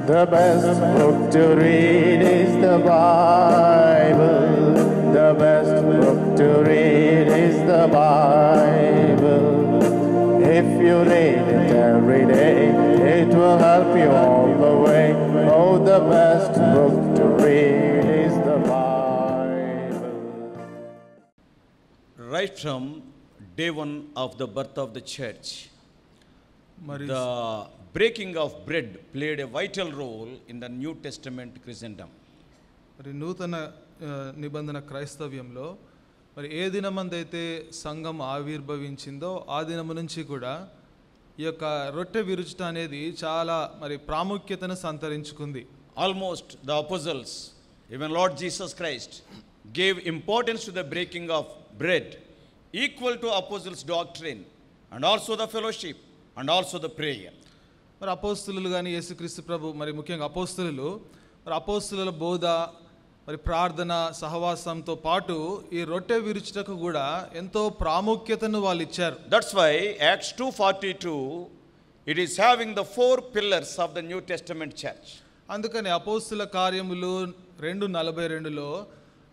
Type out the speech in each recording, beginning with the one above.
The best book to read is the Bible. The best book to read is the Bible. If you read it every day, it will help you all the way. Oh, the best book to read is the Bible. Right from day one of the birth of the church, the breaking of bread played a vital role in the New Testament Christendom. మరి నూతన నిబంధన క్రైస్తవ్యంలో మరి ఏ దినమందైతే సంఘం ఆవిర్భవించిందో ఆ దినము నుంచి కూడా ఈ యొక్క రొట్టె విరుచుట అనేది చాలా మరి ప్రాముఖ్యతను సంతరించుకుంది. Almost the apostles, even Lord Jesus Christ, gave importance to the breaking of bread equal to apostles' doctrine and also the fellowship and also the prayer. మరి అపోస్తలులు కానీ యేసుక్రీస్తు ప్రభు మరి ముఖ్యంగా అపోస్తలులు మరి అపోస్తలుల బోధ మరి ప్రార్థన సహవాసంతో పాటు ఈ రొట్టె విరుచుటకు కూడా ఎంతో ప్రాముఖ్యతను వాళ్ళు ఇచ్చారు. That's why Acts 2:42 it is having the 4 pillars of the New Testament church. అందుకని అపోస్తల కార్యములు 2:42లో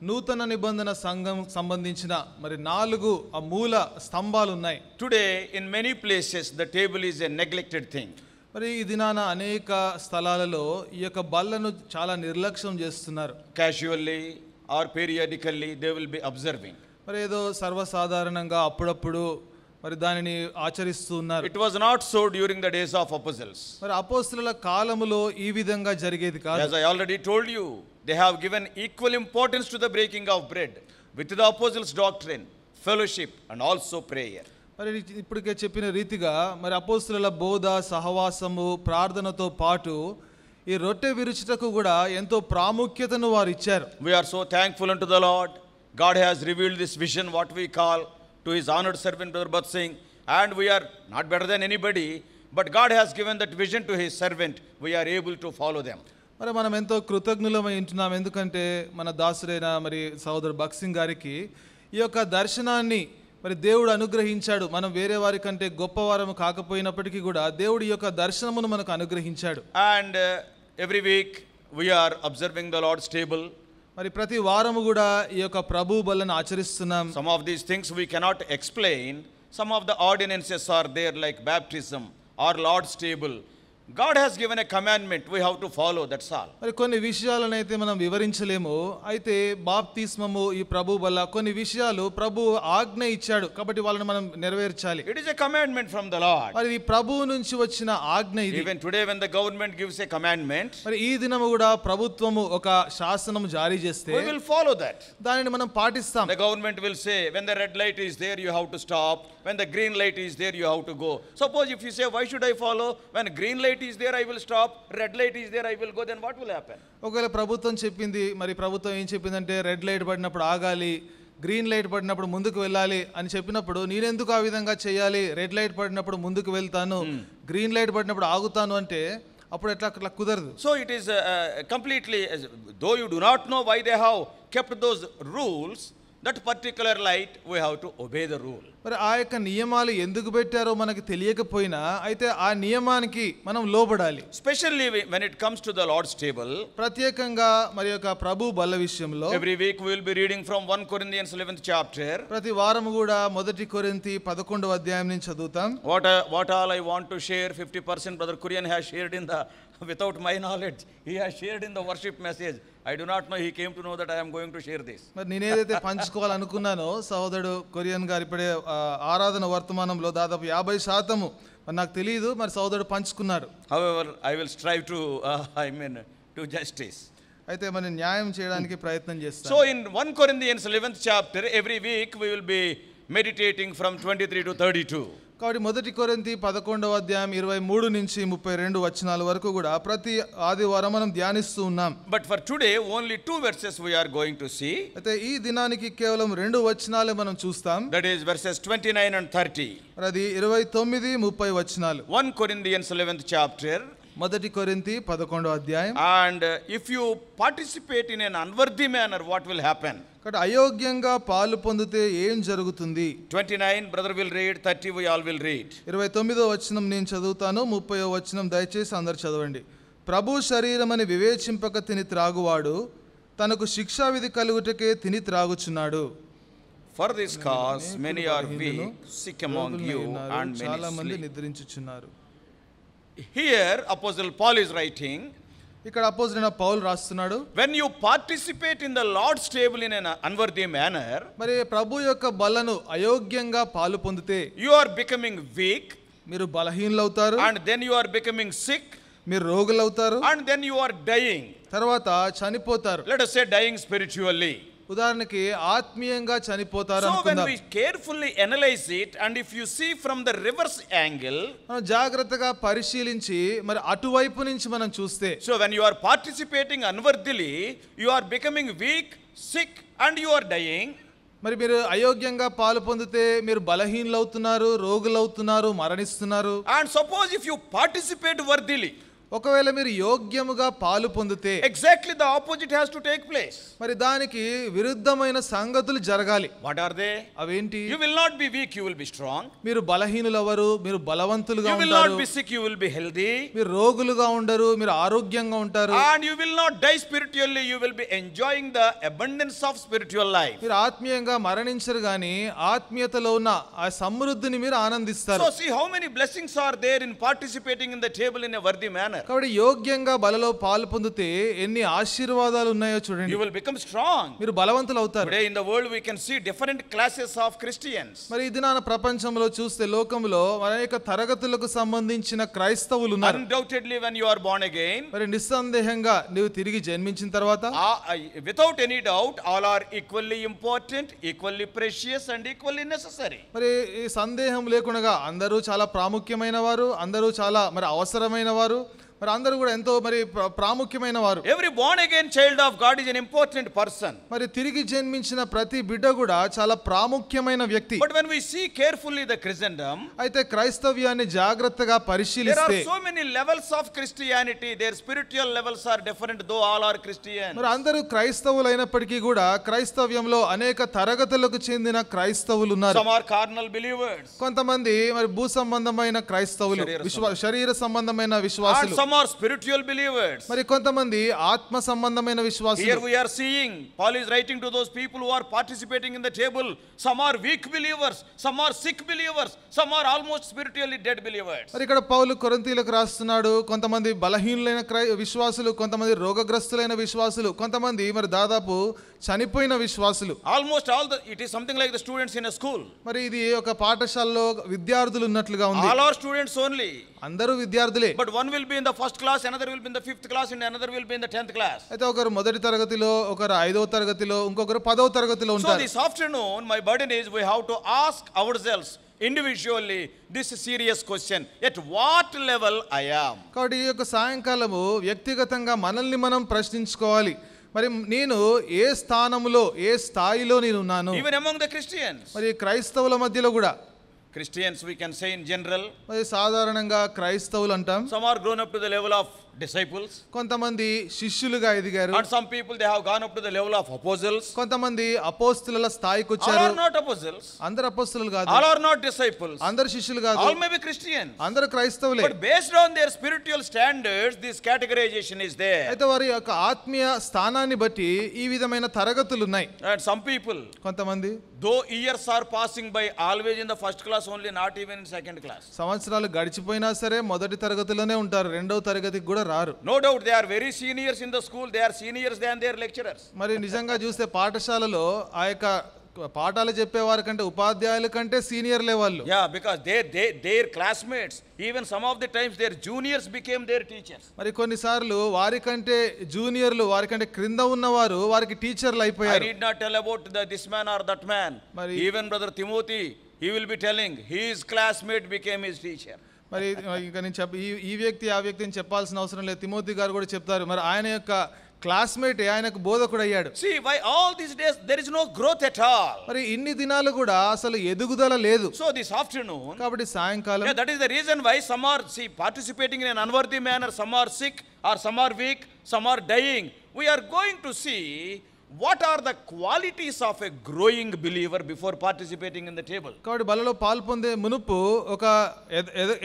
నూతన నిబంధన సంఘం సంబంధించిన మరి 4 మూల స్తంభాలు ఉన్నాయి. Today in many places the table is a neglected thing. మరి ఈ దినాన అనేక స్థలాలలో ఈ యొక్క బల్లను చాలా నిర్లక్ష్యం చేస్తున్నారు. Casually or periodically they will be observing. మరి ఏదో సర్వసాధారణంగా అప్పుడప్పుడు మరి దానిని ఆచరిస్తూ ఉన్నారు. It was not so during the days of apostles. మరి అపోస్తలుల కాలములో ఈ విధంగా జరిగేది కాదు. As I already told you, they have given equal importance to the breaking of bread with the apostles' doctrine, fellowship and also prayer. మరి ఇప్పటికే చెప్పిన రీతిగా మరి అపోస్తలుల బోధ సహవాసము ప్రార్థనతో పాటు ఈ రొట్టె విరుచుటకు కూడా ఎంతో ప్రాముఖ్యతను వారు ఇచ్చారు. We are so thankful unto the Lord. God has revealed this vision, what we call, to his honored servant Brother Bhatt Singh, and we are not better than anybody, but God has given that vision to his servant. We are able to follow them. మరి మనం ఎంతో కృతజ్ఞులమై ఉంటున్నాం. ఎందుకంటే మన దాసుడైన మరి సహోదరు భగత్ సింగ్ గారికి ఈ యొక్క దర్శనాన్ని మరి దేవుడు అనుగ్రహించాడు. మనం వేరే వారి కంటే గొప్పవారము కాకపోయినప్పటికీ కూడా దేవుడి యొక్క దర్శనమును మనకు అనుగ్రహించాడు. And every week we are observing the Lord's table. మరి ప్రతి వారము కూడా ఈ యొక్క ప్రభు బలను ఆచరిస్తున్నాం. Some of these things we cannot explain. Some of the ordinances are there like baptism or Lord's table. God has given a commandment, we have to follow, that's all. మరి కొన్ని విషయాలను అయితే మనం వివరించలేము. అయితే బాప్తిస్మము ఈ ప్రభు బల కొన్ని విషయాలు ప్రభు ఆజ్ఞ ఇచ్చాడు కాబట్టి వాళ్ళని మనం నెరవేర్చాలి. It is a commandment from the Lord. మరి ఈ ప్రభువు నుంచి వచ్చిన ఆజ్ఞ ఇది. Even today when the government gives a commandment, మరి ఈ దినము కూడా ప్రభుత్వము ఒక శాసనం జారీ చేస్తే we will follow that. దానిని మనం పాటిస్తాం. The government will say when the red light is there you have to stop, when the green light is there you have to go. Suppose if you say why should I follow, when green light is there I will stop, red light is there I will go, then what will happen? ఒకవేళ ప్రభుత్వం చెప్పింది మరి ప్రభుత్వం ఏం చెప్పిందంటే red light పడినప్పుడు ఆగాలి, green light పడినప్పుడు ముందుకు వెళ్ళాలి అని చెప్పినప్పుడు నేనెందుకు ఆ విధంగా చేయాలి? రెడ్ లైట్ పడినప్పుడు ముందుకు వెళ్తాను, గ్రీన్ లైట్ పడినప్పుడు ఆగుతాను అంటే అప్పుడు అట్లా కుదరదు. So it is completely, though you do not know why they have kept those rules, that particular light we have to obey the rule. మరి ఆ యొక్క నియమాలు ఎందుకు పెట్టారో మనకు తెలియకపోయినా అయితే ఆ నియమానికి మనం లోబడాలి. Especially when it comes to the Lord's table, ప్రత్యేకంగా మరి యొక్క ప్రభు బల్ల విషయంలో every week we will be reading from 1 Corinthians 11th chapter. ప్రతి వారం కూడా 1 కొరింథీ 11వ అధ్యాయం నుంచి చదువుతాం. What all I want to share, 50% Brother Kurian has shared in the without my knowledge, he has shared in the worship message. I do not know, he came to know that I am going to share this. మరి నేనేదైతే పంచుకోవాలనుకున్నానో సహోదరుడు Korean గారు ఇప్పుడే ఆరాధన వర్తమానంలో దాదాపు 50% మరి నాకు తెలియదు, మరి సహోదరుడు పంచుకున్నారు. However, I will strive to do justice. అయితే మరి న్యాయం చేయడానికి ప్రయత్నం చేస్తాను. So in 1 Corinthians 11th chapter, every week we will be meditating from 23 to 32. కాబట్టి 1 కొరింథీ 11వ అధ్యాయం 23 నుంచి 32 వచనాల వరకు కూడా ప్రతి ఆదివారం మనం ధ్యానిస్తూ ఉన్నాం. But for today only 2 verses we are going to see. అయితే ఈ దినానికి కేవలం 2 వచనాలే మనం చూస్తాం. That is verses 29 and 30. అది 29 30 వచనాలు. 1 Corinthians 11th chapter. 1 కొరింథీ 11వ అధ్యాయం. And if you participate in an unworthy manner, what will happen? కాబట్టి అయోగ్యంగా పాలు పొందితే ఏం జరుగుతుంది? 29 brother will read, 30 we all will read. 29వ వచనం నేను చదువుతాను, 30వ వచనం దయచేసి అందరు చదవండి. ప్రభు శరీరమని వివేచింపక తిని త్రాగువాడు తనకు శిక్షావిధి కలుగుటకే తిని త్రాగుచున్నాడు. For this cause many are weak, sick among you, and చాలా many మంది sleep. నిద్రించుచున్నారు. Here Apostle Paul is writing, ఇక్కడ అపోజిట్ పౌలు రాస్తున్నాడు, when you participate in the Lord's table in an unworthy manner, మరి ప్రభు యొక్క బలను అయోగ్యంగా పాలు పొందితే you are becoming weak, మీరు బలహీనులవుతారు, and then you are becoming sick, మీరు రోగులవుతారు, and then you are dying. తర్వాత చనిపోతారు. Let us say dying spiritually. ఉదాహరణకి ఆత్మీయంగా చనిపోతారు So when అనుకుందాం. we carefully analyze it, and if you see from the reverse angle, మనం జాగ్రత్తగా పరిశీలించి మరి అటువైపు నుంచి మనం చూస్తే, so when you are participating unworthily, you are becoming weak, sick, and you are dying. మరి మీరు అయోగ్యంగా పాలు పొందితే మీరు బలహీనులవుతున్నారు, రోగులవుతున్నారు, మరణిస్తున్నారు. And suppose if you participate worthily, ఒకవేళ మీరు యోగ్యముగా పాలు పొందితే exactly the opposite has to take place. మరి దానికి విరుద్ధమైన సంగతులు జరగాలి. What are they? అవేంటి? You will not be weak, you will be strong. మీరు బలహీనులవరు, మీరు బలవంతులుగా You will ఉంటారు. not be sick, you will be healthy. మీరు రోగులుగా ఉండరు, మీరు ఆరోగ్యంగా ఉంటారు. And you will not die spiritually, you will be enjoying the abundance of spiritual life. మీరు ఆత్మీయంగా మరణించరు గాని ఆత్మీయతలో ఉన్న ఆ సమృద్ధిని మీరు ఆనందిస్తారు. So see how many blessings are there in participating in the table in a worthy manner. కాబట్టి యోగ్యంగా బలలో పాలు పొందితే ఎన్ని ఆశీర్వాదాలు ఉన్నాయో చూడండి. You will become strong. మీరు బలవంతులు అవుతారు. Today in the world we can see different classes of Christians. మరి ఈ దినాన ప్రపంచంలో చూస్తే లోకంలో అనేక తరగతులకు సంబంధించిన క్రైస్తవులు ఉన్నారు. Undoubtedly when you are born again, మరి నిస్సందేహంగా నీవు తిరిగి జన్మించిన తర్వాత without any doubt, all are equally important, equally precious, and equally necessary. మరి ఈ సందేహం లేకుండా అందరూ చాలా ప్రాముఖ్యమైన వారు, అందరూ చాలా మరి అవసరమైన వారు, మరి అందరూ కూడా ఎంతో మరి ప్రాముఖ్యమైన వారు. Every born again child of God is an important person. మరి తిరిగి జన్మించిన ప్రతి బిడ్డ కూడా చాలా ప్రాముఖ్యమైన వ్యక్తి. But when we see carefully the Christendom, అయితే క్రైస్తవ్యాన్ని జాగ్రత్తగా there పరిశీలిస్తే are so many levels of Christianity. Their spiritual levels are different, though all are Christians. మరి అందరూ క్రైస్తవులైనప్పటికీ కూడా క్రైస్తవ్యంలో అనేక తరగతులకు చెందిన క్రైస్తవులు ఉన్నారు. Some are carnal believers. కొంతమంది మరి భూ సంబంధమైన క్రైస్తవులు, శరీర సంబంధమైన విశ్వాసులు. Some are spiritual believers. మరి కొంతమంది ఆత్మ సంబంధమైన Here విశ్వాసులు. we are seeing Paul is writing to those people who are participating in the table. Some are weak believers, some are sick believers, some are almost spiritually dead believers. మరి ఇక్కడ పౌలు కొరింథీయులకు రాస్తున్నాడు, కొంతమంది బలహీనులైన విశ్వాసులు, కొంతమంది రోగగ్రస్తులైన విశ్వాసులు, కొంతమంది మరి దాదాపు చనిపోయిన విశ్వాసులు. Almost all it is something like the students in a school. మరి ఇది ఒక పాఠశాలలో విద్యార్థులు ఉన్నట్లుగా ఉంది. All are students only. అందరూ విద్యార్థులే. But one will be in the first class, another will be in the 5th class, and another will be in the 10th class. అయితే ఒకరు మొదటి తరగతిలో, ఒకరు 5వ తరగతిలో, ఇంకొకరు 10వ తరగతిలో So ఉంటారు. this afternoon my burden is we have to ask ourselves individually this serious question: at what level I am? కాబట్టి ఈ యొక్క సాయంకాలము వ్యక్తిగతంగా మనల్ని మనం ప్రశ్నించుకోవాలి. మరి నేను ఏ స్థానంలో, ఏ స్థాయిలో నేను ఉన్నాను? Even among the Christians. మరి క్రైస్తవుల మధ్యలో కూడా, Christians we can say in general, మరి సాధారణంగా క్రైస్తవులు అంటాం. some are grown up to the level of disciples, కొంతమంది శిష్యులుగా ఎదిగారు, and some people they have gone up to the level of apostles. కొంతమంది అపోస్తుల స్థాయికి All వచ్చారు. are not apostles, అందరు అపోస్తులు కాదు, all are not disciples, అందరు శిష్యులు కాదు, all may be Christians, అందరు క్రైస్తవులే. but based on their spiritual standards this categorization is there. అయితే వారి యొక్క ఆత్మీయ స్థానాన్ని బట్టి ఈ విధమైన తరగతులు ఉన్నాయి. And some people, కొంతమంది though years are passing by, always in the first class only, not even in second class. సంవత్సరాలు గడిచిపోయినా సరే మొదటి తరగతిలోనే ఉంటారు, రెండవ తరగతికి కూడా రారు. No doubt they are very seniors in the school, they are seniors than their lecturers. మరి నిజంగా చూస్తే పాఠశాలలో ఆ యొక్క పాఠాలు చెప్పేవారి కంటే, ఉపాధ్యాయుల కంటే సీనియర్లే వాళ్ళు. Yeah, because their classmates, even some of the times their juniors became their teachers. మరి కొన్నిసార్లు వారి కంటే జూనియర్లు, వారి కంటే క్రింద ఉన్నవారు వారికి టీచర్లు I అయిపోయారు. need not tell about this man or that man. Even brother Timothy, he will be telling his classmate became his teacher. మరి ఇంకా నేను ఈ వ్యక్తి ఆ వ్యక్తిని చెప్పాల్సిన అవసరం లేదు, తిమోతి గారు కూడా చెప్తారు. మరి ఆయన యొక్క క్లాస్మేట్ ఆయనకు బోధకుడు అయ్యాడు. See, why all these days there is no growth at all. మరి ఇన్ని దినాలు కూడా అసలు ఎదుగుదల లేదు. So this afternoon, కాబట్టి సాయంకాలం, yeah, that is the reason why some are participating in an unworthy manner, some are sick or some are weak, some are dying. We are going to see what are the qualities of a growing believer before participating in the table? కాబట్టి బలలో పాల్పొందే మునుపు ఒక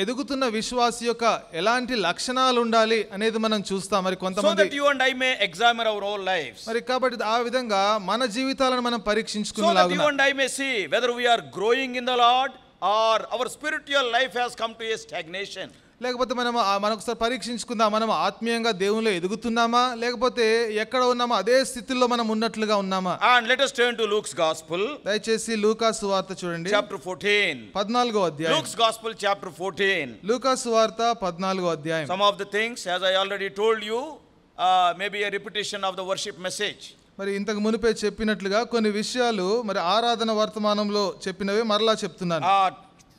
ఎదుగుతున్న విశ్వాసి యొక్క ఎలాంటి లక్షణాలు ఉండాలి అనేది మనం చూస్తాం. మరి So కొంతమంది that you and I may examine our own lives. మరి కాబట్టి ఆ విధంగా మన జీవితాలను మనం So that you పరీక్షించుకునేలాగున and I may see whether we are growing in the Lord or our spiritual life has come to a stagnation. లేకపోతే మనం ఒకసారి పరీక్షించుకుందాం, మనం ఆత్మీయంగా దేవునిలో ఎదుగుతున్నామా లేకపోతే ఎక్కడ ఉన్నామా అదే స్థితిలో మనం ఉన్నట్లుగా ఉన్నామా. And let us turn to Luke's Gospel. దయచేసి లూకా సువార్త చూడండి, Chapter 14. 14వ అధ్యాయం. Luke's Gospel chapter 14. లూకా సువార్త 14వ అధ్యాయం. Some of the things, as I already told you, maybe a repetition of the worship message. మరి ఇంతకు మునిపే చెప్పినట్లుగా కొన్ని విషయాలు మరి ఆరాధన వర్తమానంలో చెప్పినవే మరలా చెప్తున్నాను.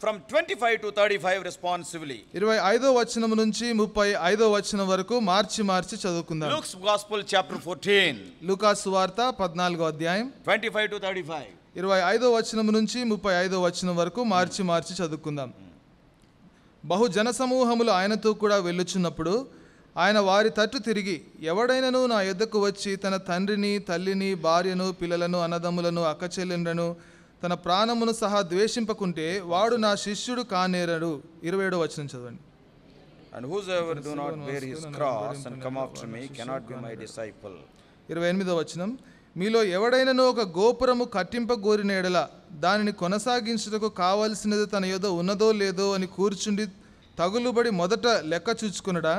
From 25 to 35 responsively. 25వ వచనం నుంచి 35వ వచనం వరకు మార్చి చదువుకుందాం. Luke's Gospel chapter 14. లూకా సువార్త 14వ అధ్యాయం 25 to 35. 25వ వచనం నుంచి 35వ వచనం వరకు మార్చి చదువుకుందాం. బహు జనసమూహములు ఆయనతో కూడా వెళ్ళుచున్నప్పుడు ఆయన వారి తట్టు తిరిగి, ఎవడైనను నా యొద్దకు వచ్చి తన తండ్రిని, తల్లిని, భార్యను, పిల్లలను, అన్నదమ్ములను, అక్కచెల్లెండ్లను, తన ప్రాణమును సహా ద్వేషింపకుంటే వాడు నా శిష్యుడు కానేరడు. 27వ వచనం చదవండి. And whosoever do not bear his cross and come after me cannot be my disciple. 28వ వచనం, మీలో ఎవడైనను ఒక గోపురము కట్టింపగోరిన ఎడల దానిని కొనసాగించుటకు కావలసినది తన యొద్ద ఉన్నదో లేదో అని కూర్చుండి తగులుబడి మొదట లెక్క చూచుకొనుడా?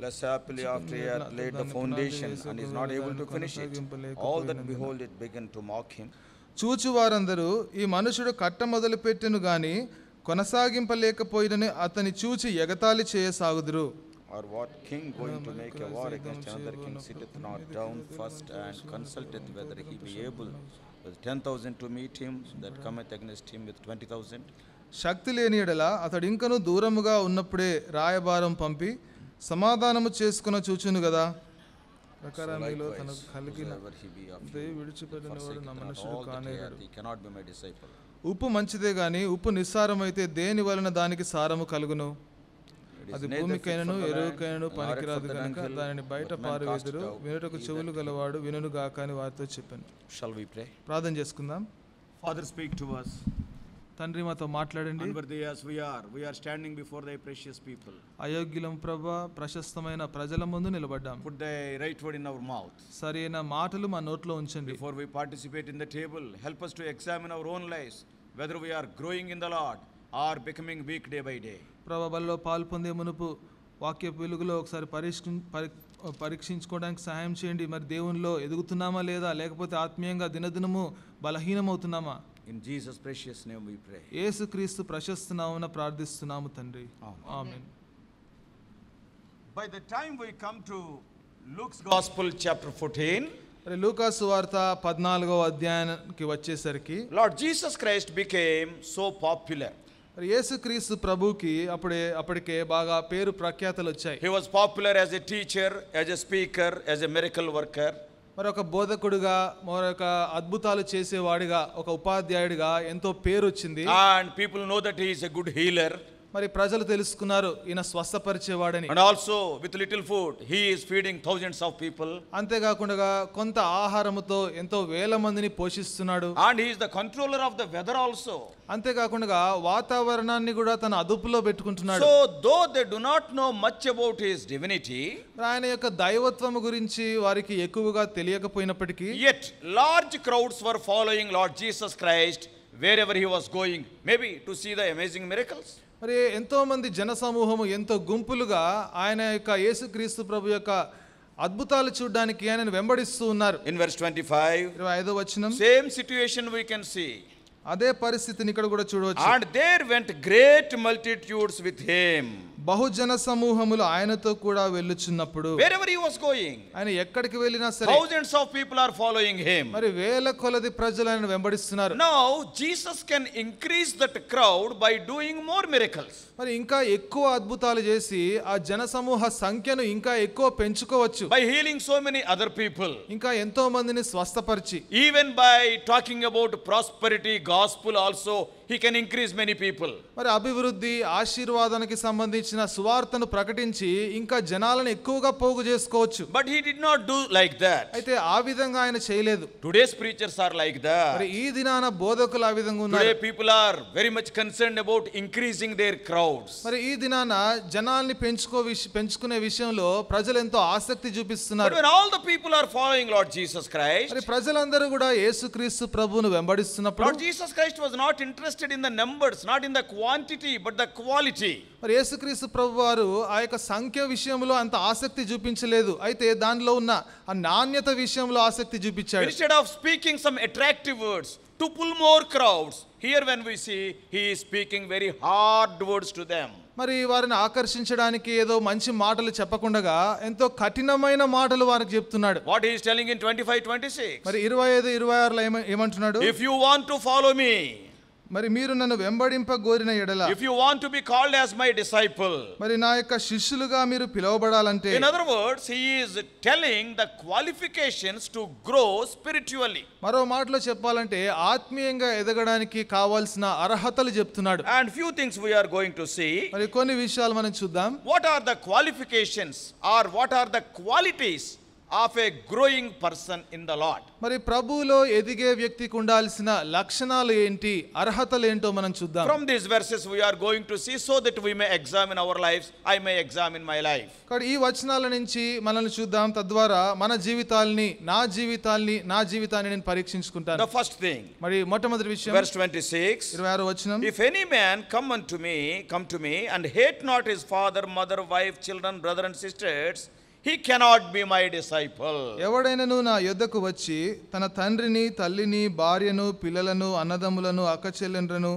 Lest happily after he hath laid the foundation and is not able to finish it, all that behold it begin to mock him. చూచువారందరూ ఈ మనుషుడు కట్ట మొదలు పెట్టెను గాని కొనసాగింపలేకపోయినని అతని చూచి ఎగతాళి చేయసాగుదురు. Or what king going to make a war against another king sitteth not down first and consulteth whether he be able with 10,000 to meet him that cometh against him with 20,000? శక్తి లేని ఎడల అతడు ఇంకను దూరముగా ఉన్నప్పుడే రాయబారం పంపి సమాధానము చేసుకున్న చూచును కదా. ప్రకారం మీలో తనకు కలిగిన విడిచిపెట్టినవాడు నా మనుషుడు కానేరడు. ఉప్పు మంచిదే గాని ఉప్పు నిస్సారమైతే దేని వలన దానికి సారము కలుగును? అది భూమికైనను ఎరువుకైనను పనికిరాదు కనుక దానిని బయట పారవేదురు. వినుటకు చెవులు గలవాడు వినును గాక అని వారితో చెప్పాను. Shall we pray? ప్రార్థన చేసుకుందాం. Father, speak to us. తండ్రి మాతో మాట్లాడండి. Unworthy as we are standing before thy precious people. అయోగ్యులం ప్రభా, ప్రశస్తమైన ప్రజల ముందు నిలబడ్డాం. Put thy right word in our mouth. సరైన మాటలు మా నోట్లో ఉంచండి. Before we participate in the table, help us to examine our own lives, whether we are growing in the Lord or becoming weak day by day. ప్రభా, బలిలో పాల్పొందే మునుపు వాక్య వెలుగులో ఒకసారి పరీక్షించుకోవడానికి సహాయం చేయండి. మరి దేవునిలో ఎదుగుతున్నామా లేదా, లేకపోతే ఆత్మీయంగా దినదినము బలహీనమవుతున్నామా? In Jesus' precious name we pray. యేసుక్రీస్తు ప్రశస్త నామమున ప్రార్థిస్తున్నాము తండ్రి. ఆమేన్. By the time we come to Luke's Gospel chapter 14, మరి లూకా సువార్త 14వ అధ్యాయానికి వచ్చేసరికి Lord Jesus Christ became so popular. మరి యేసుక్రీస్తు ప్రభుకి అప్పటికే బాగా పేరు ప్రఖ్యాతలు వచ్చాయి. He was popular as a teacher, as a speaker, as a miracle worker. మరి ఒక బోధకుడిగా, మరొక అద్భుతాలు చేసేవాడిగా, ఒక ఉపాధ్యాయుడిగా ఎంతో పేరు వచ్చింది. And people know that he is a good healer. మరి ప్రజలు తెలుసుకున్నారు ఈయన స్వస్థపరిచేవాడని. And also with little food he is feeding thousands of people. అంతేకాకుండా కొంత ఆహారముతో ఎంతో వేల మందిని పోషిస్తున్నాడు. And he is the controller of the weather also. అంతేకాకుండా వాతావరణాన్ని కూడా తన అదుపులో పెట్టుకుంటున్నాడు. So though they do not know much about his divinity, ఆయన యొక్క దైవత్వము గురించి వారికి ఎక్కువగా తెలియకపోయినప్పటికీ, yet large crowds were following Lord Jesus Christ wherever he was going, maybe to see the amazing miracles. మరి ఎంతో మంది జన సమూహము ఎంతో గుంపులుగా ఆయన యొక్క యేసుక్రీస్తు ప్రభు యొక్క అద్భుతాలు చూడడానికి ఆయనను వెంబడిస్తూ ఉన్నారు. In verse 25, 25వ వచనం, same situation we can see. అదే పరిస్థితిని ఇక్కడ కూడా చూడవచ్చు. And there went great multitudes with him. బహుజన సమూహములు ఆయనతో కూడా వెళ్ళుచున్నప్పుడు, wherever he was going, ఆయన ఎక్కడికి వెళ్ళినా సరే thousands of people are following him. మరి వేల కొలది ప్రజలు ఆయన వెంబడిస్తున్నారు. Now Jesus can increase that crowd by doing more miracles. మరి ఇంకా ఎక్కువ అద్భుతాలు చేసి ఆ జన సమూహ సంఖ్యను ఇంకా ఎక్కువ పెంచుకోవచ్చు. By healing so many other people. ఇంకా ఎంతో మందిని స్వస్థపరిచి, even by talking about prosperity gospel also he can increase many people. మరి అభివృద్ధి ఆశీర్వాదానికి సంబంధించిన సువార్తను ప్రకటించి ఇంకా జనాలను ఎక్కువగా పోగు చేసుకోవచ్చు. But he did not do like that. అయితే ఆ విధంగా ఆయన చేయలేదు. Today's preachers are like that. మరి ఈ దినాన బోధకులు ఆ విధంగా ఉన్నారు. Today people are very much concerned about increasing their crowds. మరి ఈ దినాన జనాల్ని పెంచుకునే విషయంలో ప్రజలు ఎంతో ఆసక్తి చూపిస్తున్నారు. But when all the people are following Lord Jesus Christ, మరి ప్రజలందరూ కూడా యేసుక్రీస్తు ప్రభువును వెంబడిస్తున్నప్పుడు Lord Jesus Christ was not interested in the numbers, not in the quantity, but the quality. మరి యేసుక్రీస్తు ప్రభువారు ఆ యొక్క సంఖ్య విషయంలో అంత ఆసక్తి చూపించలేదు. అయితే దానిలో ఉన్న ఆ నాణ్యత విషయంలో ఆసక్తి చూపించాడు. Instead of speaking some attractive words to pull more crowds, here when we see he is speaking very hard words to them. మరి వారిని ఆకర్షించడానికి ఏదో మంచి మాటలు చెప్పకుండా ఎంతో కఠినమైన మాటలు వారికి చెప్తున్నాడు. What he is telling in 25-26, మరి 25-26లో ఏమంటున్నాడు? if you want to follow me, మరి మీరు నన్ను వెంబడింపగోరిన ఎడల, if you want to be called as my disciple, మరి నా యొక్క శిష్యులుగా మీరు పిలువబడాలంటే, in other words he is telling the qualifications to grow spiritually. మరో మాటలో చెప్పాలంటే ఆత్మీయంగా ఎదగడానికి కావాల్సిన అర్హతలు చెప్తున్నాడు. And few things we are going to see. మరి కొన్ని విషయాలు మనం చూద్దాం. What are the qualifications or what are the qualities of a growing person in the Lord? మరి ప్రభువులో ఎదిగే వ్యక్తికి ఉండాల్సిన లక్షణాలు ఏంటి, అర్హతలు ఏంటో మనం చూద్దాం. From these verses we are going to see, so that we may examine our lives. I may examine my life. కాబట్టి ఈ వచనాల నుంచి మనల్ని చూద్దాం, తద్వారా మన జీవితాల్ని నా జీవితాన్ని నేను పరీక్షించుకుంటాను. The first thing, మరి మొట్టమొదటి విషయం verse 26, 26వ వచనం, if any man come to me and hate not his father, mother, wife, children, brother and sisters, he cannot be my disciple. ఎవడైనను నా యొద్దకు వచ్చి తన తండ్రిని, తల్లిని, భార్యను, పిల్లలను, అన్నదమ్ములను, అక్కచెల్లెండ్రను,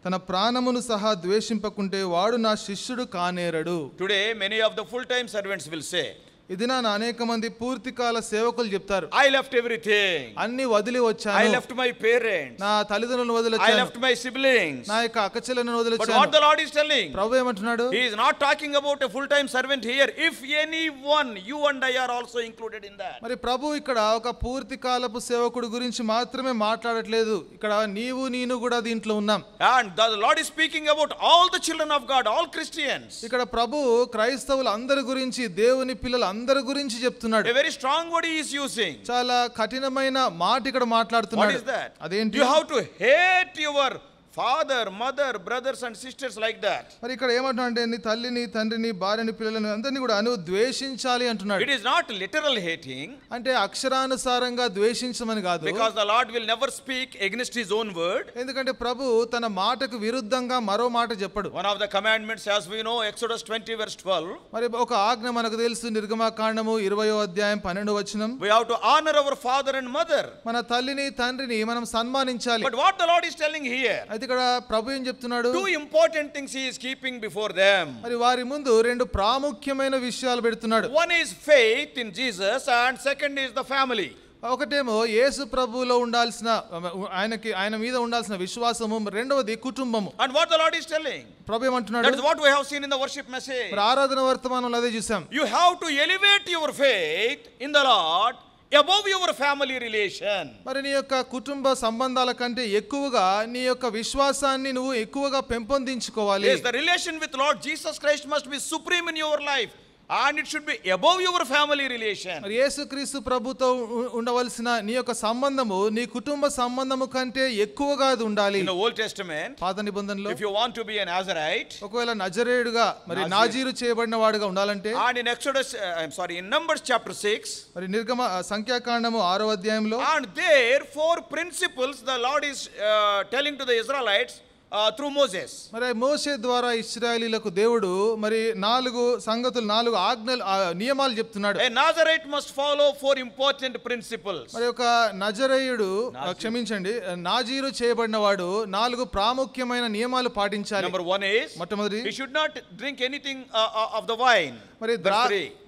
తన ప్రాణమును సహా ద్వేషింపకుంటే వాడు నా శిష్యుడు కానేరడు. Today many of the full-time servants will say, ఇది నా అనేక మంది పూర్తికాల సేవకులు చెప్తారు, I left everything, అన్ని వదిలి వచ్చాను, I left my parents, నా తల్లిదండ్రులను వదిలి I వచ్చాను, left my siblings. నా యొక్క అక్కచెల్లెలను వదిలి But వచ్చాను. what the Lord is telling, ప్రభు ఏమంటున్నాడు? he is not talking about a full-time servant here. If anyone, you and I are also included in that. మరి ప్రభు ఇక్కడ ఒక పూర్తి కాలపు సేవకుడు గురించి మాత్రమే మాట్లాడట్లేదు, ఇక్కడ నీవు నేను కూడా దీంట్లో ఉన్నాం. And the Lord is speaking about all the children of God, all Christians. ఇక్కడ ప్రభు క్రైస్తవులు అందరి గురించి, దేవుని పిల్లలు అందరి గురించి చెప్తున్నాడు. A very strong word he is using. చాలా కఠినమైన మాట ఇక్కడ What మాట్లాడుతున్నాడు. is that? అదేంటి? You have to hate your father, mother, brothers and sisters like that. మరి ఇక్కడ ఏమంటున్నాడు? నీ తల్లిని, తండ్రిని, భార్యని, పిల్లలను అందరినీ కూడా నువ్వు ద్వేషించాలి అంటున్నాడు. It is not literal hating, అంటే అక్షరానుసారంగా ద్వేషించమని కాదు, because the Lord will never speak against his own word. ఎందుకంటే ప్రభు తన మాటకు విరుద్ధంగా మరో మాట చెప్పడు. One of the commandments, as we know, Exodus 20 verse 12, మరి ఒక ఆజ్ఞ మనకు తెలుసు, నిర్గమకాండము 20వ అధ్యాయం 12వ వచనం, we have to honor our father and mother. మన తల్లిని, తండ్రిని మనం సన్మానించాలి. But what the Lord is telling here, అయితే ఇక్కడ ప్రభు ఏం చెప్తున్నాడు? two important things he is keeping before them. మరి వారి ముందు రెండు ప్రాముఖ్యమైన విషయాలు పెడుతున్నాడు. One is faith in Jesus and second is the family. ఒకటేమో యేసు ప్రభువులో ఉండాల్సిన, ఆయన మీద ఉండాల్సిన విశ్వాసము, రెండవది కుటుంబము. And what the Lord is telling, ప్రభు ఏమంటున్నాడు? that is what we have seen in the worship message. మరి ఆరాధన వర్తమానంలో అదే చూసాం. You have to elevate your faith in the Lord above your family relation. మరి నీ యొక్క కుటుంబ సంబంధాల కంటే ఎక్కువగా నీ యొక్క విశ్వాసాన్ని నువ్వు ఎక్కువగా పెంపొందించుకోవాలి. Yes, the relation with Lord Jesus Christ must be supreme in your life. And it should be above your family relation. మరి యేసుక్రీస్తు ప్రభుతో ఉండవలసిన నీ యొక్క సంబంధము నీ కుటుంబ సంబంధము కంటే ఎక్కువగా అది ఉండాలి. In the Old Testament, పాత నిబంధనలో if you want to be a Nazarite, ఒకవేళ నజరేయుడుగా మరి నాజీరు చేయబడిన వాడుగా ఉండాలంటే, and in in Numbers chapter 6, మరి నిర్గమ సంఖ్యాకాండము 6వ అధ్యాయంలో, and there 4 principles the Lord is telling to the Israelites through Moses. మరి మోషే ద్వారా ఇశ్రాయేలీలకు దేవుడు మరి 4 సంగతులు, 4 ఆజ్ఞలు, నియమాలు చెప్తున్నాడు. A Nazarite must follow 4 important principles. మరి ఒక నజరేయుడు, క్షమించండి, నాజీరు చేయబడిన వాడు 4 ప్రాముఖ్యమైన నియమాలు పాటించాలి. Number 1 is, మొట్టమొదటి, he should not drink anything of the wine.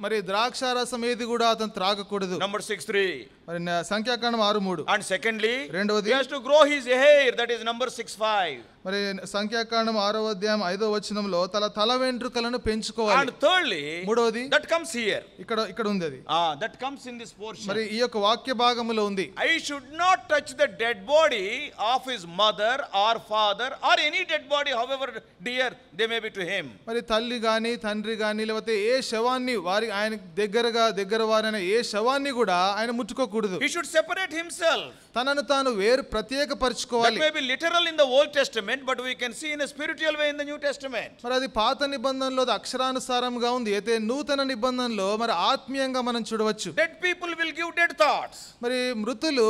మరి ద్రాక్షారసం ఏది కూడా అతను త్రాగకూడదు. Number 6:3. మరి సంఖ్యాకాండం 6:3. And secondly, రెండవది, he has to grow his hair, that is number 6:5. మరి సంఖ్యాకాండం 6వ అధ్యాయం 5వ వచనంలో తల వెంట్రుకలను పెంచుకోవాలి. And thirdly, మూడవది that comes here. ఇక్కడ ఉంది అది. That comes in this portion. మరి ఈ యొక్క వాక్య భాగములో ఉంది. I should not touch the dead body of his mother or father or any dead body, however dear they may be to him. మరి తల్లి గాని తండ్రి గాని లేకపోతే ఏ శవాన్ని ఆయన దగ్గర వారైన ఏ శవాన్ని కూడా ఆయన ముట్టుకోకూడదు. He should separate himself. తనను తాను వేరు ప్రత్యేకపరచుకోవాలి. That may be literal in the Old Testament, but we can see in a spiritual way in the New Testament. మరి అది పాత నిబంధనలో అక్షరానుసారంగా ఉంది. అయితే నూతన నిబంధనలో మరి ఆత్మీయంగా మనం చూడవచ్చు. Dead people will give dead thoughts. మరి మృతులు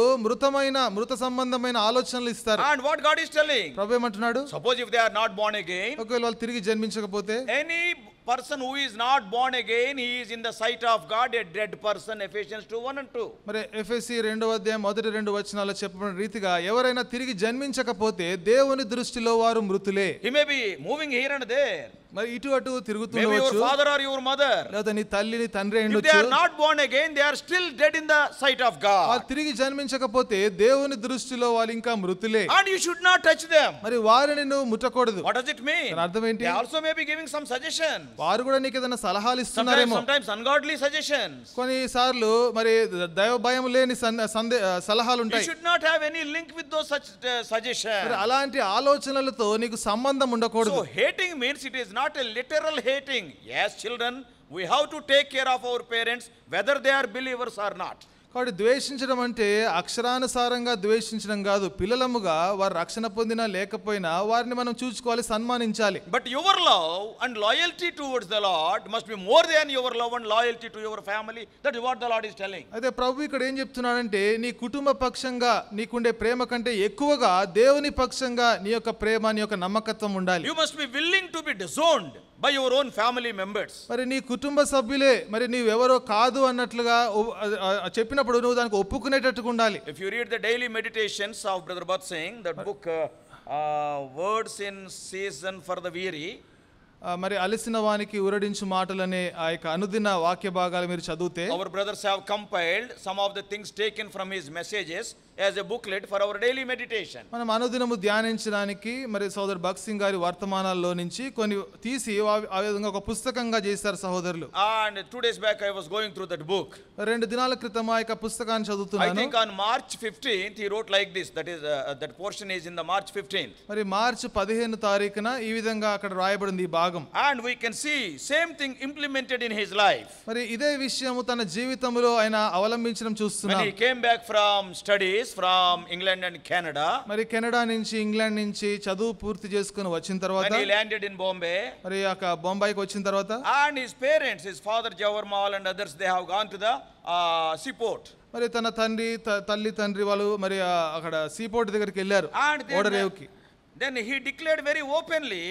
మృత సంబంధమైన ఆలోచనలు ఇస్తారు. And what God is telling? ప్రభు ఏమంటున్నాడు? Suppose if they are not born again, ఒకవేళ వాళ్ళు తిరిగి జన్మించకపోతే, any person who is not born again, he is in the sight of God a dead person. Ephesians 2:1 and 2. మరి ఎఫెసీ 2వ అధ్యాయం మొదటి 2 వచనాల్లో చెప్పబడిన రీతిగా ఎవరైనా తిరిగి జన్మించకపోతే దేవుని దృష్టిలో వారు మృతులే. He may be moving here and there. మరి ఇటు అటు తిరుగుతుండవచ్చు. Maybe your father or your mother. లేదా నీ తల్లి నీ తండ్రి ఉండొచ్చు. If they are not born again, they are still dead in the sight of God. వాళ్ళు తిరిగి జన్మించకపోతే దేవుని దృష్టిలో వాళ్ళు ఇంకా మృతులే. And you should not touch them. మరి వారిని నువ్వు ముట్టకూడదు. What does it mean? దాని అర్థం ఏంటి? They also may be giving some suggestions. వారు కూడా నీకు ఏదైనా సలహాలు ఇస్తున్నారేమో. Sometimes ungodly suggestions. కొన్నిసార్లు మరి దైవ భయం లేని సలహాలు You ఉంటాయి. should not have any link with those such suggestions. మరి అలాంటి ఆలోచనలతో నీకు సంబంధం ఉండకూడదు. So hating means it is not a literal hating. Yes, children, we have to take care of our parents whether they are believers or not. కాబట్టి ద్వేషించడం అంటే అక్షరానుసారంగా ద్వేషించడం కాదు. పిల్లలముగా వారు రక్షణ పొందినా లేకపోయినా వారిని మనం చూసుకోవాలి, సన్మానించాలి. But your love and loyalty towards the Lord must be more than your love and loyalty to your family. That is what the Lord is telling. అయితే ప్రభు ఇక్కడ ఏం చెప్తున్నాడంటే నీ కుటుంబ పక్షంగా నీకుండే ప్రేమ కంటే ఎక్కువగా దేవుని పక్షంగా నీ యొక్క ప్రేమ నీ యొక్క నమ్మకత్వం ఉండాలి. You must be willing to be disowned by your own family members. మరి నీ కుటుంబ సభ్యులే మరి నీవెవరో కాదు అన్నట్లుగా చెప్పినప్పుడు నువ్వు దానికి ఒప్పుకునేటట్టుగా ఉండాలి. If you read the daily meditations of Brother Bhatt Singh, that book Words in Season for the Weary, మరి అలసిన వానికి ఉరడించు మాటలనే ఆ యొక్క అనుదిన వాక్య భాగాలు మీరు చదివితే, our brothers have compiled some of the things taken from his messages as a booklet for our daily meditation. మనం అనుదినము ధ్యానించడానికి మరి సోదరు భగత్ సింగ్ గారి వర్తమానాల్లో నుంచి కొన్ని తీసి ఆ విధంగా ఒక పుస్తకంగా చేశారు సహోదరులు. And 2 days back I was going through that book. 2 దినాల క్రితం ఆ యొక్క పుస్తకాన్ని చదువుతున్నాను. I think on March 15th he wrote like this. That is that portion is in the March 15th. మరి మార్చి 15 తారీఖున ఈ విధంగా అక్కడ రాయబడింది ఈ భాగం. And we can see same thing implemented in his life. మరి ఇదే విషయము తన జీవితంలో ఆయన అవలంబించడం చూస్తున్నాం. When he came back from studies from England and Canada, మరి కెనడా నుంచి ఇంగ్లాండ్ నుంచి చదువు పూర్తి చేసుకుని వచ్చిన తర్వాత, when he landed in Bombay, మరి బొంబాయికి వచ్చిన తర్వాత, and his parents, his father Jawaharlal and others, they have gone to the seaport. మరి తన తల్లి తండ్రి వాళ్ళు మరి అక్కడ సీపోర్ట్ దగ్గరికి వెళ్ళారు, ఓడరేవుకి. Then he declared very openly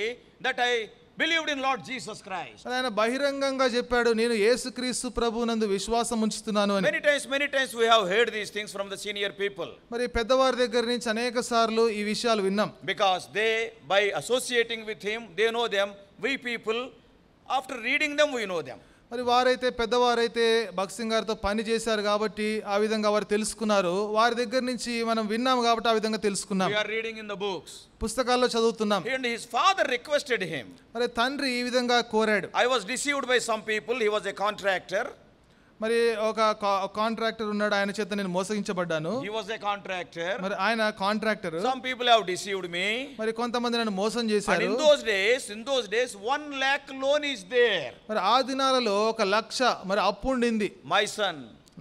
that I believed in Lord Jesus Christ. ఆయన బహిరంగంగా చెప్పాడు, నేను యేసుక్రీస్తు ప్రభువునందు విశ్వాసం ఉంచుతున్నాను అని. Many times we have heard these things from the senior people. మరి పెద్దవారి దగ్గర నుంచి అనేక సార్లు ఈ విషయాలు విన్నాం. Because they, by associating with him, they know them. We people, after reading them, we know them. మరి వారైతే పెద్దవారైతే భగత్ సింగ్ గారితో పని చేశారు కాబట్టి ఆ విధంగా వారు తెలుసుకున్నారు. వారి దగ్గర నుంచి మనం విన్నాం కాబట్టి ఆ విధంగా తెలుసుకున్నాం. We are reading in the books. పుస్తకాల్లో చదువుతున్నాం. And his father requested him. మరి తండ్రి ఈ విధంగా కోరాడు. I was deceived by some people. He was a contractor. మరి ఒక కాంట్రాక్టర్ ఉన్నాడు, ఆయన చేత నేను మోసగించబడ్డాను. He was a contractor. మరి ఆయన contractor. Some people have deceived me. మరి కొంతమంది నన్ను మోసం చేశారు. And in those days 1 lakh loan is there. మరి ఆ దినాలలో 1 లక్ష మరి అప్పు ఉండింది. My son,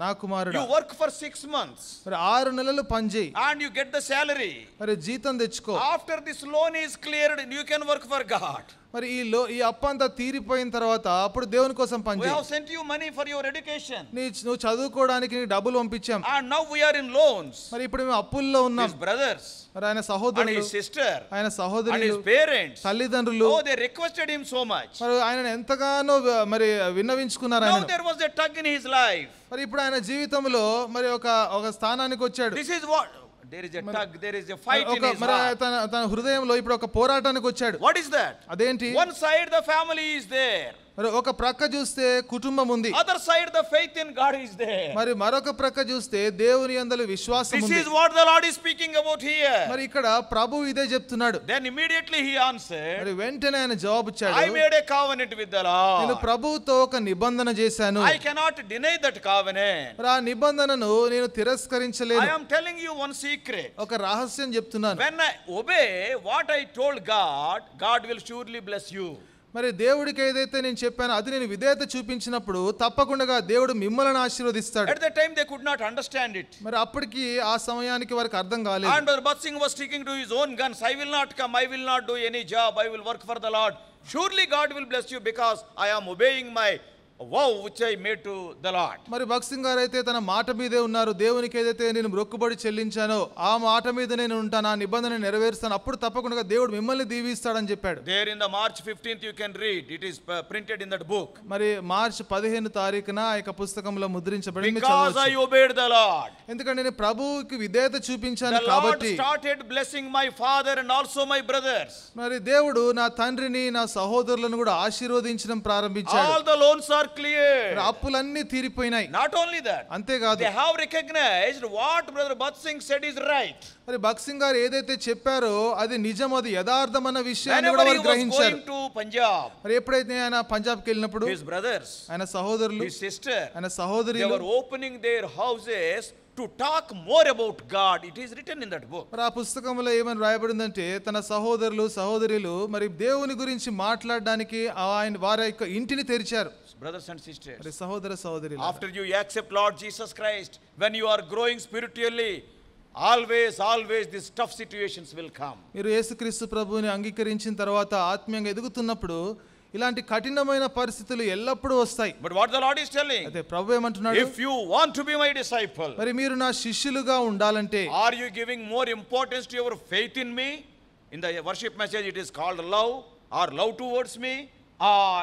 నా కుమారుడు, you work for 6 months. మరి 6 నెలలు పని చేయి. And you get the salary. మరి జీతం తెచ్చుకో. After this loan is cleared, you can work for God. మరి ఈ అప్పు అంతా తీరిపోయిన తర్వాత అప్పుడు దేవుని కోసం పని We చేయి. have sent you money for your education. నువ్వు చదువుకోవడానికి నీ డబ్బులు పంపించాం. And now we are in loans. మరి ఇప్పుడు మేము అప్పుల్లో ఉన్నాం. His brothers, మరి ఆయన and సహోదరులు, his sister, ఆయన and సహోదరులు, his parents, తల్లిదండ్రులు, oh, they requested him so much. మరి ఆయన ఎంతగానో మరి విన్నవించుకున్నారు Now ఆయన. there was a tug in his life. మరి ఇప్పుడు ఆయన జీవితంలో మరి ఒక స్థానానికి వచ్చాడు. This is what there is a tug, there is a fight in his మరి heart. తన హృదయంలో ఇప్పుడు ఒక పోరాటానికి వచ్చాడు. What is that? అదేంటి? One side the family is there. మరి ఒక ప్రక్క చూస్తే కుటుంబం ఉంది, Other side, the faith in God is there. మరి మరొక ప్రక్క చూస్తే దేవుని యందు విశ్వాసం This ఉంది. is what the Lord is speaking about here. మరి ఇక్కడ ప్రభు ఇదే చెప్తున్నాడు. Then immediately he answered, మరి వెంటనే ఆయన జవాబు ఇచ్చాడు, I made a covenant with the నేను Lord. ప్రభువుతో ఒక నిబంధన చేశాను, I cannot deny that covenant. మరి ఆ నిబంధనను నేను I తిరస్కరించలేను. am telling you one secret. ఒక రహస్యం చెప్తున్నాను. When I obey what I told God, God will surely bless you. మరి దేవుడికి ఏదైతే నేను చెప్పానో అది నేను విధేయత చూపించినప్పుడు తప్పకుండా దేవుడు మిమ్మల్ని ఆశీర్వదిస్తాడు. At that time they could not understand it. మరి అప్పటికి ఆ సమయానికి వారికి అర్థం కాలేదు. And Brother Bhatt Singh was sticking to his own guns. I will not come, I will not do any job, I will work for the Lord. Surely God will bless you because I am obeying my vow which I made to the Lord. మరి భక్త్ సింగ్ గారు అయితే తన మాట మీదే ఉన్నారు. దేవునికి ఏదైతే నేను మొక్కుబడి చెల్లించానో ఆ మాట మీద నేను ఉంటాను, ఆ నిబంధన నెరవేరుస్తాను, అప్పుడు తప్పకుండా దేవుడు మిమ్మల్ని దీవిస్తాడని చెప్పాడు. There in the March 15th you can read, it is printed in that book. మరి మార్చి 15 తారీఖున ఆ యొక్క పుస్తకంలో ముద్రించబడింది. Because I obeyed the Lord. ఎందుకంటే నేను ప్రభువుకి విధేయత చూపించాను The Lord కాబట్టి. started blessing my father and also my brothers. మరి దేవుడు నా తండ్రిని నా సహోదరులను కూడా ఆశీర్వదించడం ప్రారంభించాడు. All the loans are clear. అప్పులన్నీ తీరిపోయినాయి. Not only that, అంతేకాదు they have recognized what Brother Bhatt Singh said is right. మరి భక్త్ సింగ్ గారు ఏదైతే చెప్పారో అది నిజం, అది యథార్థమన్న విషయాన్ని Whenever కూడా he వారు was గ్రహించారు. going to Punjab, మరి ఎప్పుడైతే ఆయన పంజాబ్కి వెళ్ళినప్పుడు his brothers, ఆయన సహోదరులు, his sister, ఆయన they సహోదరులు were opening their houses to talk more about God. It is written in that book. మరి ఆ పుస్తకంలో ఏమని రాయబడిందంటే తన సహోదరులు సహోదరులు మరి దేవుని గురించి మాట్లాడడానికి ఆయన వారి యొక్క ఇంటిని తెరిచారు. Brothers and sisters, మరి సహోదర సహోదరులు, after you accept Lord Jesus Christ, when you are growing spiritually, always these tough situations will come. మీరు యేసుక్రీస్తు ప్రభువుని అంగీకరించిన తర్వాత ఆత్మీయంగా ఎదుగుతున్నప్పుడు ఇలాంటి కఠినమైన పరిస్థితులు ఎల్లప్పుడూ వస్తాయి. But what the Lord is telling, అయితే ప్రభు ఏమంటున్నాడు, if you want to be my disciple, మరి మీరు నా శిష్యులుగా ఉండాలంటే are you giving more importance to your faith in me? In the worship message it is called love, or love towards me, or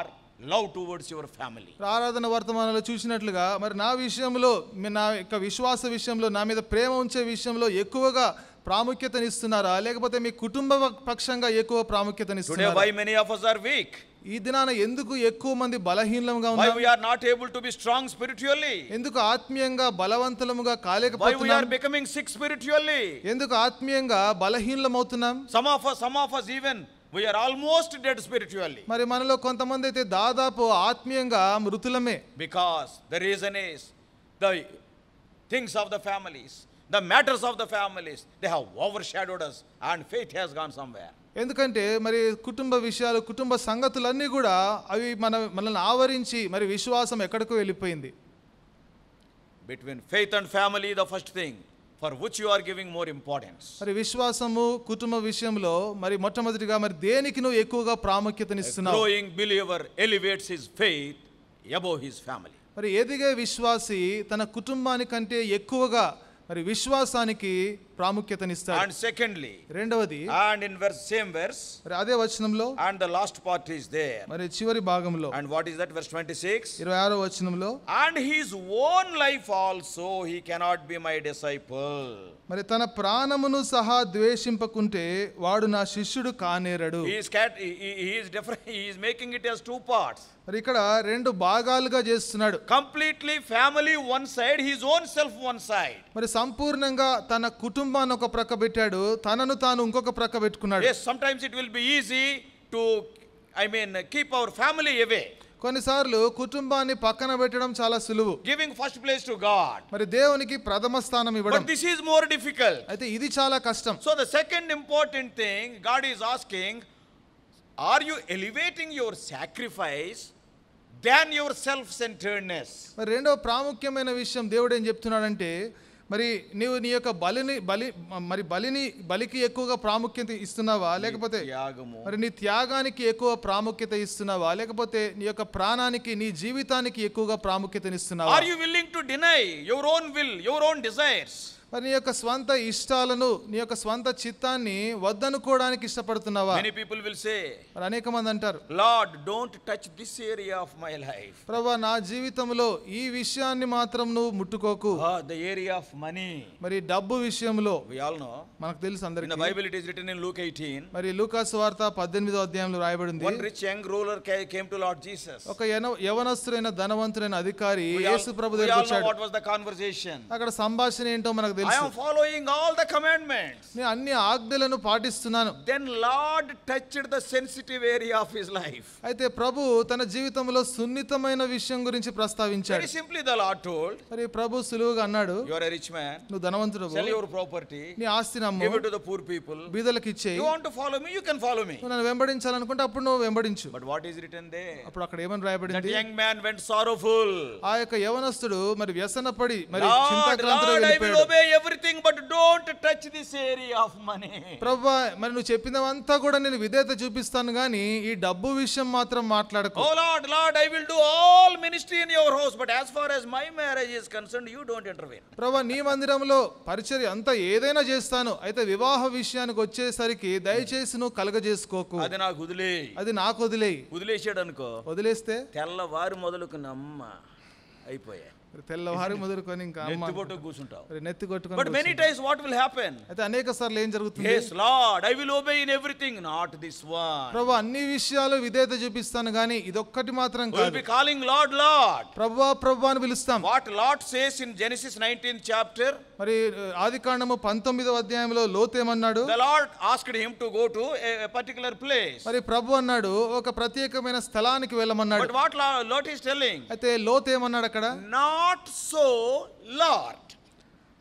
love towards your family. ఆరాధన వర్తమానంలో చూసినట్లుగా మరి నా విషయంలో నా యొక్క విశ్వాస విషయంలో నా మీద ప్రేమ ఉంచే విషయంలో ఎక్కువగా ప్రాముఖ్యతనిస్తున్నారా, లేకపోతే మీ కుటుంబ పక్షంగా ఎక్కువ Today ప్రాముఖ్యతనిస్తున్నారా? why many of us are weak? ఈ దినాన ఎందుకు ఎక్కువ మంది బలహీనంగా Why ఉన్నారు? we are not able to be strong spiritually? ఎందుకు ఆత్మీయంగా బలవంతులముగా Why we కాలేకపోతున్నాం? are becoming sick spiritually? ఎందుకు ఆత్మీయంగా బలహీనమవుతున్నాం? Some of us even we are almost dead spiritually. మరి మనలో కొంతమంది అయితే దాదాపు ఆత్మీయంగా మృతులమే. Because the reason is the things of the families, the matters of the families, they have overshadowed us and faith has gone somewhere. ఎందుకంటే మరి కుటుంబ విషయాలు, కుటుంబ సంగతులన్నీ కూడా అవి మనల్ని ఆవరించి మరి విశ్వాసం ఎక్కడికో వెళ్ళిపోయింది. Between faith and family, the first thing for which you are giving more importance. మరి విశ్వాసము కుటుంబ విషయంలో మరి మొట్టమొదటిగా మరి దేనికి నువ్వు ఎక్కువగా A ప్రాముఖ్యతనిస్తున్నావు? growing believer elevates his faith above his family. మరి ఎదిగే విశ్వాసి తన కుటుంబానికంటే ఎక్కువగా మరి విశ్వాసానికి ప్రాముఖ్యతనిస్తాడు. And secondly, రెండవది and in same verse, మరి అదే వచనంలో and the last part is there. మరి చివరి భాగంలో And what is that? Verse 26. 26వ వచనంలో And his own life also he cannot be my disciple. మరి తన ప్రాణమును సహా ద్వేషింపకుంటే వాడు నా శిష్యుడు కానేరడు. He is different. He is making it as two parts. మరి ఇక్కడ రెండు భాగాలుగా చేస్తున్నాడు. Completely family one side, his own self one side. మరి సంపూర్ణంగా తన కుటుంబాన్ని ఒక ప్రక్క పెట్టాడు, తనను తాను ఇంకొక ప్రక్క పెట్టుకున్నాడు. Yes, sometimes it will be easy to, keep our family away. కొన్నిసార్లు కుటుంబాన్ని పక్కన పెట్టడం చాలా సులువు, Giving first place to God. మరి దేవునికి ప్రథమ స్థానం ఇవ్వడం. But this is more difficult. అయితే ఇది చాలా కష్టం. So the second important thing God is asking, are you elevating your sacrifice than your self-centeredness? మరి రెండవ ప్రాముఖ్యమైన విషయం దేవుడు ఏం చెప్తున్నాడంటే మరి నీవు నీ యొక్క బలికి ఎక్కువగా ప్రాముఖ్యత ఇస్తున్నావా, లేకపోతే త్యాగము. మరి నీ త్యాగానికి ఎక్కువ ప్రాముఖ్యత ఇస్తున్నావా, లేకపోతే నీ యొక్క ప్రాణానికి నీ జీవితానికి ఎక్కువగా ప్రాముఖ్యతనిస్తున్నావా? Are you willing to deny your own will, your own desires? మరి నీ యొక్క స్వంత ఇష్టాలను నీ యొక్క స్వంత చిత్తాన్ని వద్దనుకోవడానికి ఇష్టపడుతున్నావా? Many people will say, మరి అనేక మంది అంటారు, Lord, don't touch this area of my life. ప్రభువా నా జీవితంలో ఈ విషయాన్ని మాత్రం నువ్వు ముట్టుకోకు. The area of money. మరి డబ్బు విషయంలో We all know. మనకు తెలుసు In the అందరికీ. Bible it is written in Luke 18. మరి లూకా సువార్త 18వ అధ్యాయంలో రాయబడింది. One rich young ruler came to Lord Jesus. ఒక యవనస్తుడైన ధనవంతుడైన అధికారి We యేసు ప్రభు all దగ్గరికి know వచ్చాడు. what was the conversation. అక్కడ సంభాషణ ఏంటో మనకు I తెలుసు. am following all the commandments. నేను అన్ని ఆజ్ఞలను పాటిస్తున్నాను. Then Lord touched the sensitive area of his life. అయితే ప్రభు తన జీవితంలో సున్నితమైన విషయం గురించి ప్రస్తావించాడు. Very simply the Lord told, మరి ప్రభు సులువుగా అన్నాడు, you are a rich man, నువ్వు ధనవంతుడు, sell your property, నీ ఆస్తిని అమ్ము, give it to the poor people. బీదలకు ఇచ్చేయి. You want to follow me, you can follow me. నువ్వు నన్ను వెంబడించాలనుకుంటే అప్పుడు నువ్వు వెంబడించు. But what is written there? అప్పుడు అక్కడ ఏమని That రాయబడింది? young man went sorrowful. ఆ యొక్క యవనస్తుడు మరి వ్యసనపడి మరి Lord, చింతాక్రాంతిలో Lord, I will వెళ్ళిపోయాడు. obey everything, but don't touch this area of money. ప్రభువా మరి నువ్వు చెప్పినవంతా కూడా నేను విధేయత చూపిస్తాను గానీ ఈ డబ్బు విషయం మాత్రం మాట్లాడకు. Oh Lord, Lord, I will do all ministry in your house, but as far as my marriage is concerned, you don't intervene. ప్రభువా నీ మందిరంలో పరిచర్య అంతా ఏదైనా చేస్తాను, అయితే వివాహ విషయానికి వచ్చేసరికి దయచేసి నువ్వు కలగజేసుకోకు. అది నాకు వదిలేయి. అది నాకు వదిలేయి. వదిలేసాడు అనుకో, వదిలేస్తే తెల్లవారు మొదలుకు నమ్మ అయిపోయా, తెల్లవారి మొదలుకొని ఇంకా నెత్తిపోటు కూర్చుంటావు. నెత్తి కొట్టుకొని. But many times what will happen? అయితే అనేక సార్లు ఏం జరుగుతుంది? Yes Lord, I will obey in everything, not this one. ప్రభువా అన్ని విషయాలు విధేయత చూపిస్తాను గానీ ఇదొక్కటి మాత్రం We will కాదు. be calling Lord, Lord. ప్రభువా ప్రభువా అని పిలుస్తాం. What Lord says in Genesis 19th chapter, మరి ఆదికాండము 19వ అధ్యాయంలో లోతు ఏమన్నాడు? the Lord asked him to go to a particular place. మరి ప్రభు అన్నాడు ఒక ప్రత్యేకమైన స్థలానికి వెళ్ళమన్నాడు. But what Lot is telling? అయితే లోతు ఏమన్నాడు అక్కడ? Not so, Lord.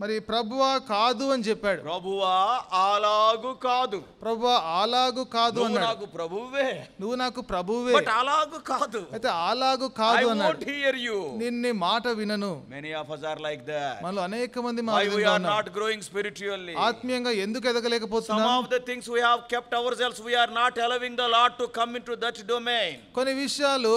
మరి ప్రభువా కాదు అని చెప్పాడు. ప్రభువా అలాగు కాదు. ప్రభువా అలాగు కాదు నువ్వు అన్నాడు. నాకు ప్రభువే. నువ్వు నాకు ప్రభువే. But అలాగు కాదు. అయితే అలాగు I కాదు అన్నాడు. won't hear you. నిన్ను మాట వినను. Many of us are like that. మనలో అనేక మంది Why we are ఉన్నారు. not growing spiritually? ఆత్మీయంగా ఎందుకు Some ఎదగలేకపోతున్నాం? of the things we have kept ourselves, we are not allowing the Lord to come into that domain. కొన్ని విషయాలు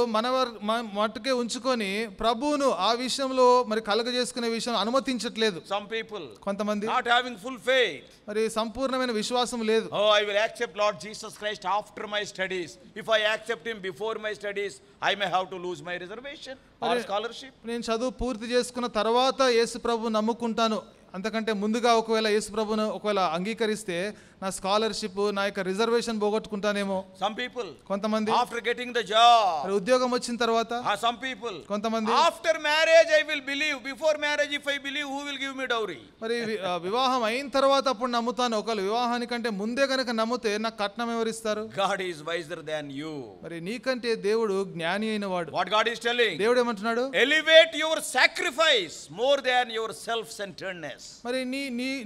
మట్టుకే ఉంచుకొని ప్రభువును ఆ విషయంలో మరి కలగజేసుకునే విషయం అనుమతించట్లేదు. Some people కొంతమంది not having full faith. మరి సంపూర్ణమైన విశ్వాసం లేదు. Oh, I will accept Lord Jesus Christ after my studies. If I accept him before my studies, I may have to lose my reservation or scholarship. నేను చదువు పూర్తి చేసుకున్న తర్వాత యేసు ప్రభు నమ్ముకుంటాను, అంతకంటే ముందుగా ఒకవేళ యేసు ప్రభును ఒకవేళ అంగీకరిస్తే నా స్కాలర్షిప్ నా యొక్క రిజర్వేషన్ పోగొట్టుకుంటానేమో. Some people కొంతమంది after getting the job. మరి ఉద్యోగం వచ్చిన తర్వాత. Some people కొంతమంది after marriage I will believe. Before marriage if I believe, who will give me dowry? మరి వివాహం అయిన తర్వాత అప్పుడు నమ్ముతాను. ఒకవేళ వివాహానికంటే ముందే కనుక నమ్మితే నాకు కట్నం ఎవరిస్తారు? God is wiser than you. మరి నీకంటే దేవుడు జ్ఞాని అయిన వాడు. What God is telling? దేవుడు ఏమంటున్నాడు? Elevate your sacrifice more than your self-centeredness. మరి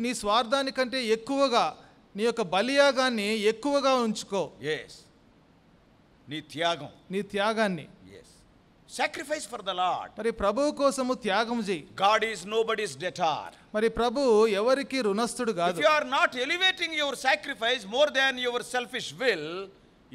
నీ స్వార్థానికంటే ఎక్కువగా నీ యొక్క బలియాగాన్ని ఎక్కువగా ఉంచుకో. Yes. నీ త్యాగాన్ని. Yes. Sacrifice for the Lord. మరి ప్రభువు కోసము త్యాగం చేయి. God is nobody's debtor. మరి ప్రభువు ఎవరికి రుణస్థుడు కాదు. If you are not elevating your sacrifice more than your selfish will,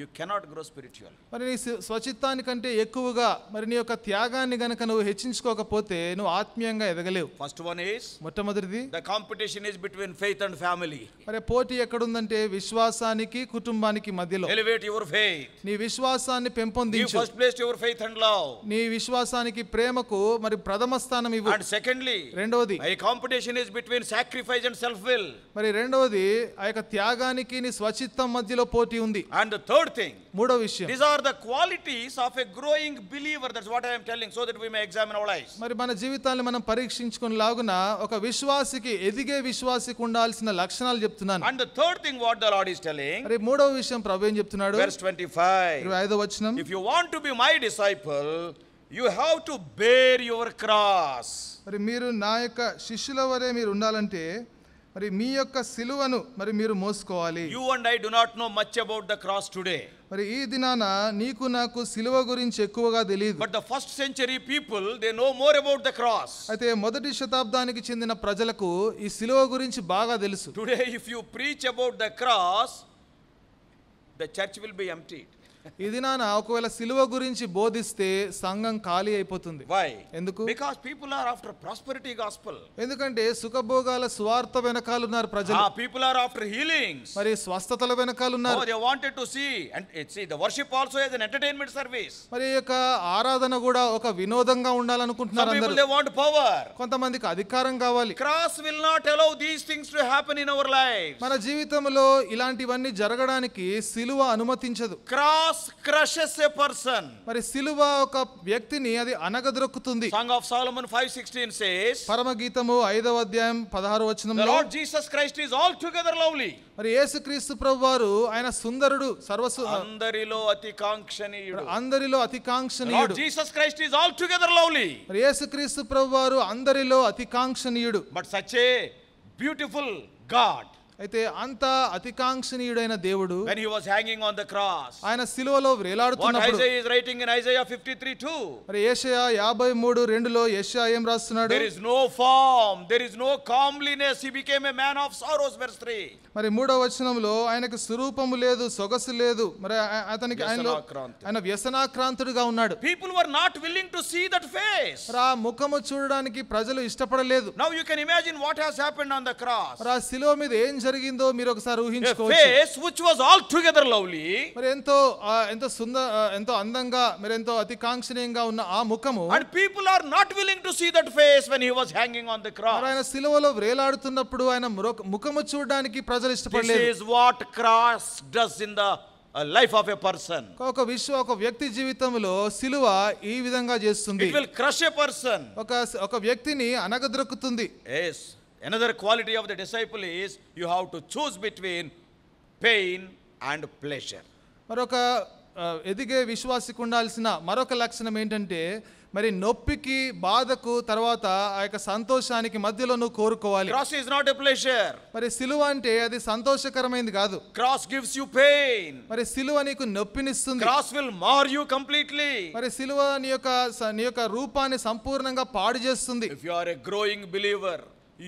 you cannot grow spiritually. మరి నీ స్వచిత్తానికంటే ఎక్కువగా మరి నీ యొక్క త్యాగాన్ని గనక నువ్వు హెచ్చించుకోకపోతే నువ్వు ఆత్మీయంగా ఎదగలేవు. First one is, మొట్టమొదటిది, the competition is between faith and family. మరి పోటీ ఎక్కడుందంటే విశ్వాసానికి కుటుంబానికి మధ్యలో. Elevate your faith. నీ విశ్వాసాన్ని Give పెంపొందించు. first place to your faith and love. నీ విశ్వాసానికి ప్రేమకు మరి ప్రథమ స్థానం ఇవ్వు. And secondly, రెండవది, a competition is between sacrifice and self will. మరి రెండవది ఆ యొక్క త్యాగానికి నీ స్వచిత్తం మధ్యలో పోటీ ఉంది. And the third thing, మూడో విషయం, these are the qualities of a growing believer. That's what I am telling, so that we may examine our lives. మరి మన జీవితాన్ని మనం పరీక్షించుకునేలాగున ఒక విశ్వాసికి ఎదిగే విశ్వాసికి ఉండాల్సిన లక్షణాలు చెప్తున్నాను. And the third thing what the Lord is telling, మరి మూడవ విషయం ప్రభు ఏం చెప్తున్నాడు? verse 25. 25వ వచనం, If you want to be my disciple, you have to bear your cross. మరి మీరు నా యొక్క శిష్యుల వలె మీరు ఉండాలంటే మరి మీ యొక్క సిలువను మరి మీరు మోసుకోవాలి. You and I do not know much about the cross today. మరి ఈ దినాన నీకు నాకు సిలువ గురించి ఎక్కువగా తెలియదు. But the first century people, they know more about the cross. అయితే మొదటి శతాబ్దానికి చెందిన ప్రజలకు ఈ సిలువ గురించి బాగా తెలుసు. Today if you preach about the cross, the church will be emptied. ఇది నాన్న ఒకవేళ సిలువ గురించి బోధిస్తే సంఘం ఖాళీ అయిపోతుంది. Why? ఎందుకు? Because people are after prosperity gospel. ఎందుకంటే సుఖభోగాల సువార్త వెనకాల ఉన్నారు ప్రజలు. People are after healings. మరి స్వస్థతల వెనకాల ఉన్నారు. They wanted to see and see the worship also as an entertainment service. మరి యొక్క ఆరాధన కూడా ఒక వినోదంగా ఉండాలనుకుంటున్నారు అందరూ. Some people they want power. కొంతమందికి అధికారం కావాలి. Cross will not allow these things to happen in our lives. మన జీవితంలో ఇలాంటివన్నీ జరగడానికి సిలువ అనుమతించదు. Cross crushes a person. మరి సిలువ ఒక వ్యక్తిని అది అనగదొక్కుతుంది. Song of Solomon 5:16 says, పరమగీతము 5వ అధ్యాయం 16వ వచనంలో, the Lord Jesus Christ is altogether lovely. మరి యేసుక్రీస్తు ప్రభువారు ఆయన సుందరుడు, అందరిలో అతికాంక్షణీయుడు. అందరిలో అతికాంక్షణీయుడు. Lord Jesus Christ is altogether lovely. మరి యేసుక్రీస్తు ప్రభువారు అందరిలో అతికాంక్షణీయుడు. But such a beautiful God, అయితే అంత అతికాంక్షణీయుడైన దేవుడు, when he was hanging on the cross, ఆయన సిలువలో వేలాడుతున్నప్పుడు, what Isaiah is writing in Isaiah 53:2, మరి యెషయా 53:2లో యెషయా ఏం రాస్తున్నాడు? there is no form, there is no comeliness, he became a man of sorrows, verse 3. మరి 3వ వచనంలో ఆయనకు స్వరూపము లేదు, సొగసు లేదు, మరి అతనికి ఆయన వ్యసనాక్రాంతుడిగా ఉన్నాడు. People were not willing to see that face. మరి ఆ ముఖము చూడడానికి ప్రజలు ఇష్టపడలేదు. Now you can imagine what has happened on the cross. మరి ఆ సిలువ మీద ఏం జరిగిందో మీరు ఒకసారి ఊహించుకోవచ్చు. A face which was altogether lovely, మరి ఎంతో ఎంతో అందంగా, మరి ఎంతో అతికాంక్షణీయంగా ఉన్న ఆ ముఖము, and people are not willing to see that face when he was hanging on the cross. మరి ఆయన సిలువలో వేలాడుతున్నప్పుడు ఆయన ముఖము చూడడానికి ప్రజలు ఇష్టపడలేదు. This is what cross does in the life of a person. ఒక వ్యక్తి జీవితంలో సిలువ ఈ విధంగా చేస్తుంది. It will crush a person. ఒక వ్యక్తిని అనగద్రొక్కుతుంది. Yes. Another quality of the disciple is you have to choose between pain and pleasure. మరొక ఎదిగే విశ్వాసికి ఉండాల్సిన మరొక లక్షణం ఏంటంటే, మరి నొప్పికి బాధకు తర్వాత ఆ యొక్క సంతోషానికి మధ్యలో నువ్వు కోరుకోవాలి. Cross is not a pleasure. మరి సిలువ అంటే అది సంతోషకరమైనది కాదు. Cross gives you pain. మరి సిలువ నీకు నొప్పినిస్తుంది. Cross will mar you completely. మరి సిలువ నీ యొక్క రూపాన్ని సంపూర్ణంగా పాడు చేస్తుంది. If you are a growing believer,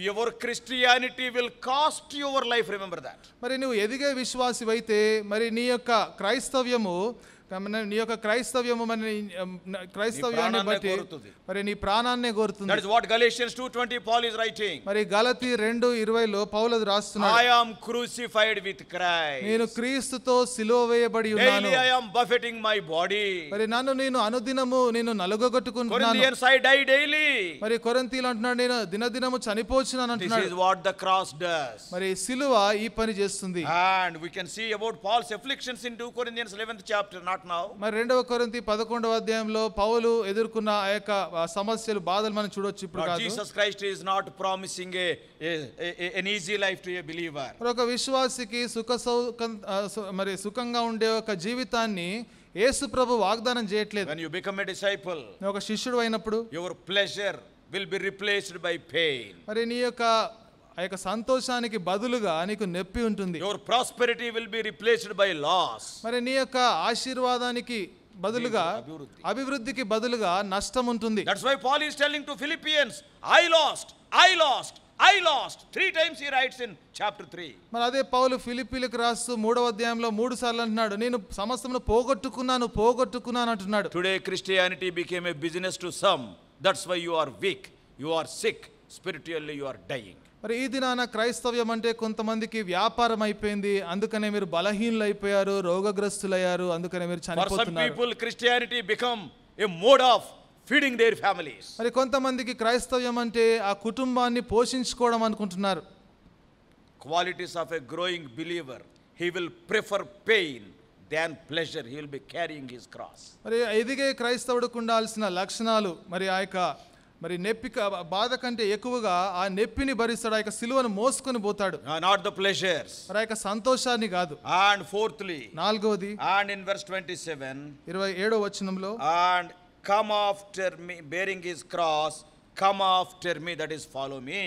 your Christianity will cost your life, remember that. మరి నువ్వు ఎదిగే విశ్వాసివైతే మరి నీ యొక్క క్రైస్తవ్యము క్రైస్తవ్యాన్ని బట్టి మరి నీ ప్రాణాన్నే కోరుతుంది. That is what Galatians 2:20 Paul is writing. మరి గలతీ 2:20లో పౌలు రాస్తున్నాడు, I am crucified with Christ. నేను క్రీస్తుతో సిలువ వేయబడి ఉన్నాను. Daily I am buffeting my body. మరి నేను అనుదినము నేను నలుగగొట్టుకుంటున్నాను. Corinthians I die daily. మరి కొరింథీయులు అంటున్నాడు, నేను దినదినము చనిపోచున్నాను అంటున్నాడు. This is what the cross does. మరి సిలువ ఈ పని చేస్తుంది. And we can see about Paul's afflictions in 2 Corinthians 11th chapter, not now. మరి 2వ కొరింథీ 11వ అధ్యాయంలో పౌలు ఎదుర్కొన్న ఆ యొక్క సమస్యలు, బాధలు మనం చూడొచ్చు. ఇప్పుడు కాదు. Jesus Christ is not promising an easy life to a believer. ఒక విశ్వాసికి సుఖంగా ఉండే ఒక జీవితాన్ని యేసు ప్రభు వాగ్దానం చేయట్లేదు. When you become a disciple, ఒక శిష్యుడు అయినప్పుడు your pleasure will be replaced by pain. మరి నీ యొక్క ఆ యొక్క సంతోషానికి బదులుగా నీకు నొప్పి ఉంటుంది. Your prosperity will be replaced by loss. మరి నీ యొక్క ఆశీర్వాదానికి బదులుగా, అభివృద్ధికి బదులుగా నష్టం ఉంటుంది. That's why Paul is telling to Philippians, I lost 3 times he writes in chapter 3. మరి అదే పౌలు ఫిలిప్పీలకు రాస్తూ 3వ అధ్యాయంలో 3 సార్లు అంటున్నాడు, నేను సమస్తమును పోగొట్టుకున్నాను అంటున్నాడు. Today Christianity became a business to some. That's why you are weak, you are sick, spiritually you are dying. మరి ఈ దినాన క్రైస్తవ్యం అంటే కొంతమందికి వ్యాపారం అయిపోయింది, అందుకనే మీరు బలహీనులు అయిపోయారు, రోగగ్రస్తులయ్యారు, అందుకనే మీరు చనిపోతున్నారు. For some people Christianity become a mode of feeding their families. మరి కొంతమందికి క్రైస్తవ్యం అంటే ఆ కుటుంబాన్ని పోషించుకోవడం అనుకుంటున్నారు. Qualities of a growing believer, he will prefer pain than pleasure. He will be carrying his cross. మరి ఎదిగే క్రైస్తవుడికి ఉండాల్సిన లక్షణాలు, మరి ఆ యొక్క మరి నొప్పి బాధ కంటే ఎక్కువగా ఆ నొప్పిని భరిస్తాడు, ఆ యొక్క సిలువను మోసుకొని పోతాడు. Not the pleasures. మరి ఆ యొక్క సంతోషాన్ని కాదు. And fourthly, నాలుగవది, and in verse 27, 27వ వచనంలో, and come after me, bearing his cross, come after me, that is follow me.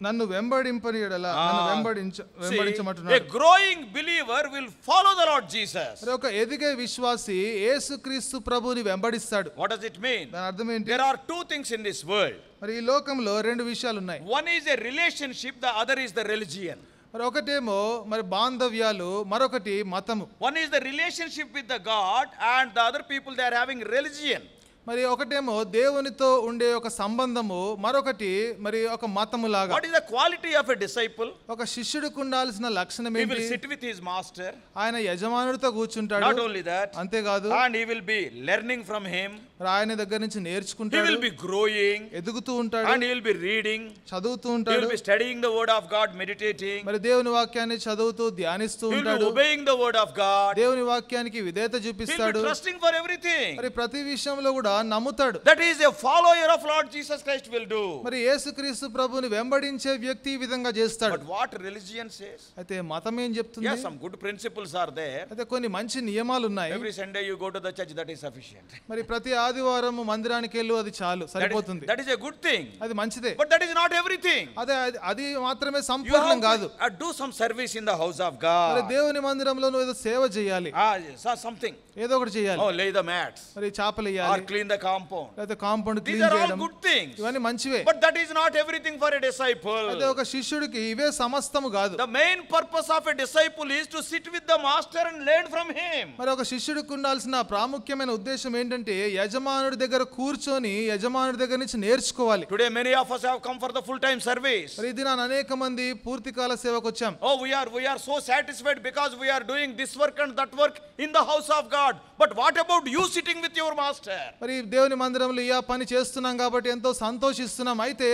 నన్ను వెంబడింపని ఎడల నన్ను వెంబడించమంటున్నాడు. A growing believer will follow the Lord Jesus. ఒక ఎదిగే విశ్వాసి యేసుక్రీస్తు ప్రభువుని వెంబడిస్తాడు. What does it mean? దాని అర్థం ఏంటి? There are two things in this world. మరి ఈ లోకంలో రెండు విషయాలు ఉన్నాయి. One is a relationship, the other is the religion. మరి ఒకటేమో మరి బాంధవ్యాలు, మరొకటి మతము. One is the relationship with the God, and the other people they are having religion. మరి ఒకటేమో దేవునితో ఉండే ఒక సంబంధము, మరొకటి మరి ఒక మతము లాగా. What is the quality of a disciple? ఒక శిష్యుడికి ఉండాల్సిన లక్షణం He will ఏంటి? sit with his master. ఆయన యజమానుడితో కూర్చుంటాడు. Not only that, అంతేకాదు, and he will be learning from him. మరి ఆయన దగ్గర నుంచి He నేర్చుకుంటాడు, will be growing, ఎదుగుతూ ఉంటాడు, and he will be reading. చదువుతూ He ఉంటాడు, will be studying the word of God, meditating. మరి దేవుని వాక్యాన్ని చదువుతూ ధ్యానిస్తూ He will be ఉంటాడు, obeying the word of God. దేవుని వాక్యానికి విధేయత He will చూపిస్తాడు, be trusting for everything. మరి ప్రతి విషయంలో కూడా నమ్ముతాడు. That is a follower of Lord Jesus Christ will do. మరి యేసుక్రీస్తు ప్రభుని వెంబడించే వ్యక్తి ఈ విధంగా చేస్తాడు. But what religion says? అయితే మతం ఏం చెప్తుంది? Yes, some good principles are there. అయితే కొన్ని మంచి నియమాలు ఉన్నాయి. Every Sunday you go to the church, that is sufficient. మరి ప్రతి ఆదివారం మందిరానికి వెళ్ళు, అది చాలు, సరిపోతుంది. That is a good thing. అది మంచిదే. But that is not everything. అదే అది మాత్రమే You సంపూర్ణం కాదు. have to do some service in the house of మరి God. దేవుని మందిరంలో నువ్వు ఏదో సేవ చేయాలి, Yes, something. ఏదో ఒకటి చేయాలి. Oh, lay the mats మరి చేపలు or వేయాలి, clean the compound. లేకపోతే compound These clean are all చేయడం, good things. ఇవన్నీ మంచివే. But that is not everything for a అదే disciple. ఒక శిష్యుడికి ఇవే సమస్తము కాదు. The main purpose of a disciple is to sit with the master and learn from him. మరి ఒక శిష్యుడికి ఉండాల్సిన ప్రాముఖ్యమైన ఉద్దేశం ఏంటంటే యజమానుడి దగ్గర కూర్చొని యజమానుడి దగ్గర నుంచి నేర్చుకోవాలి. Today many of us have come for the full time service. మరి ఇది అనేక మంది పూర్తికాల సేవకు వచ్చాం. Oh, we are so satisfied because we are doing this work and that work in the house of God. But what about you sitting with your master? మరి దేవుని మందిరంలో ఈ పని చేస్తున్నాం కాబట్టి ఎంతో సంతోషిస్తున్నాం. అయితే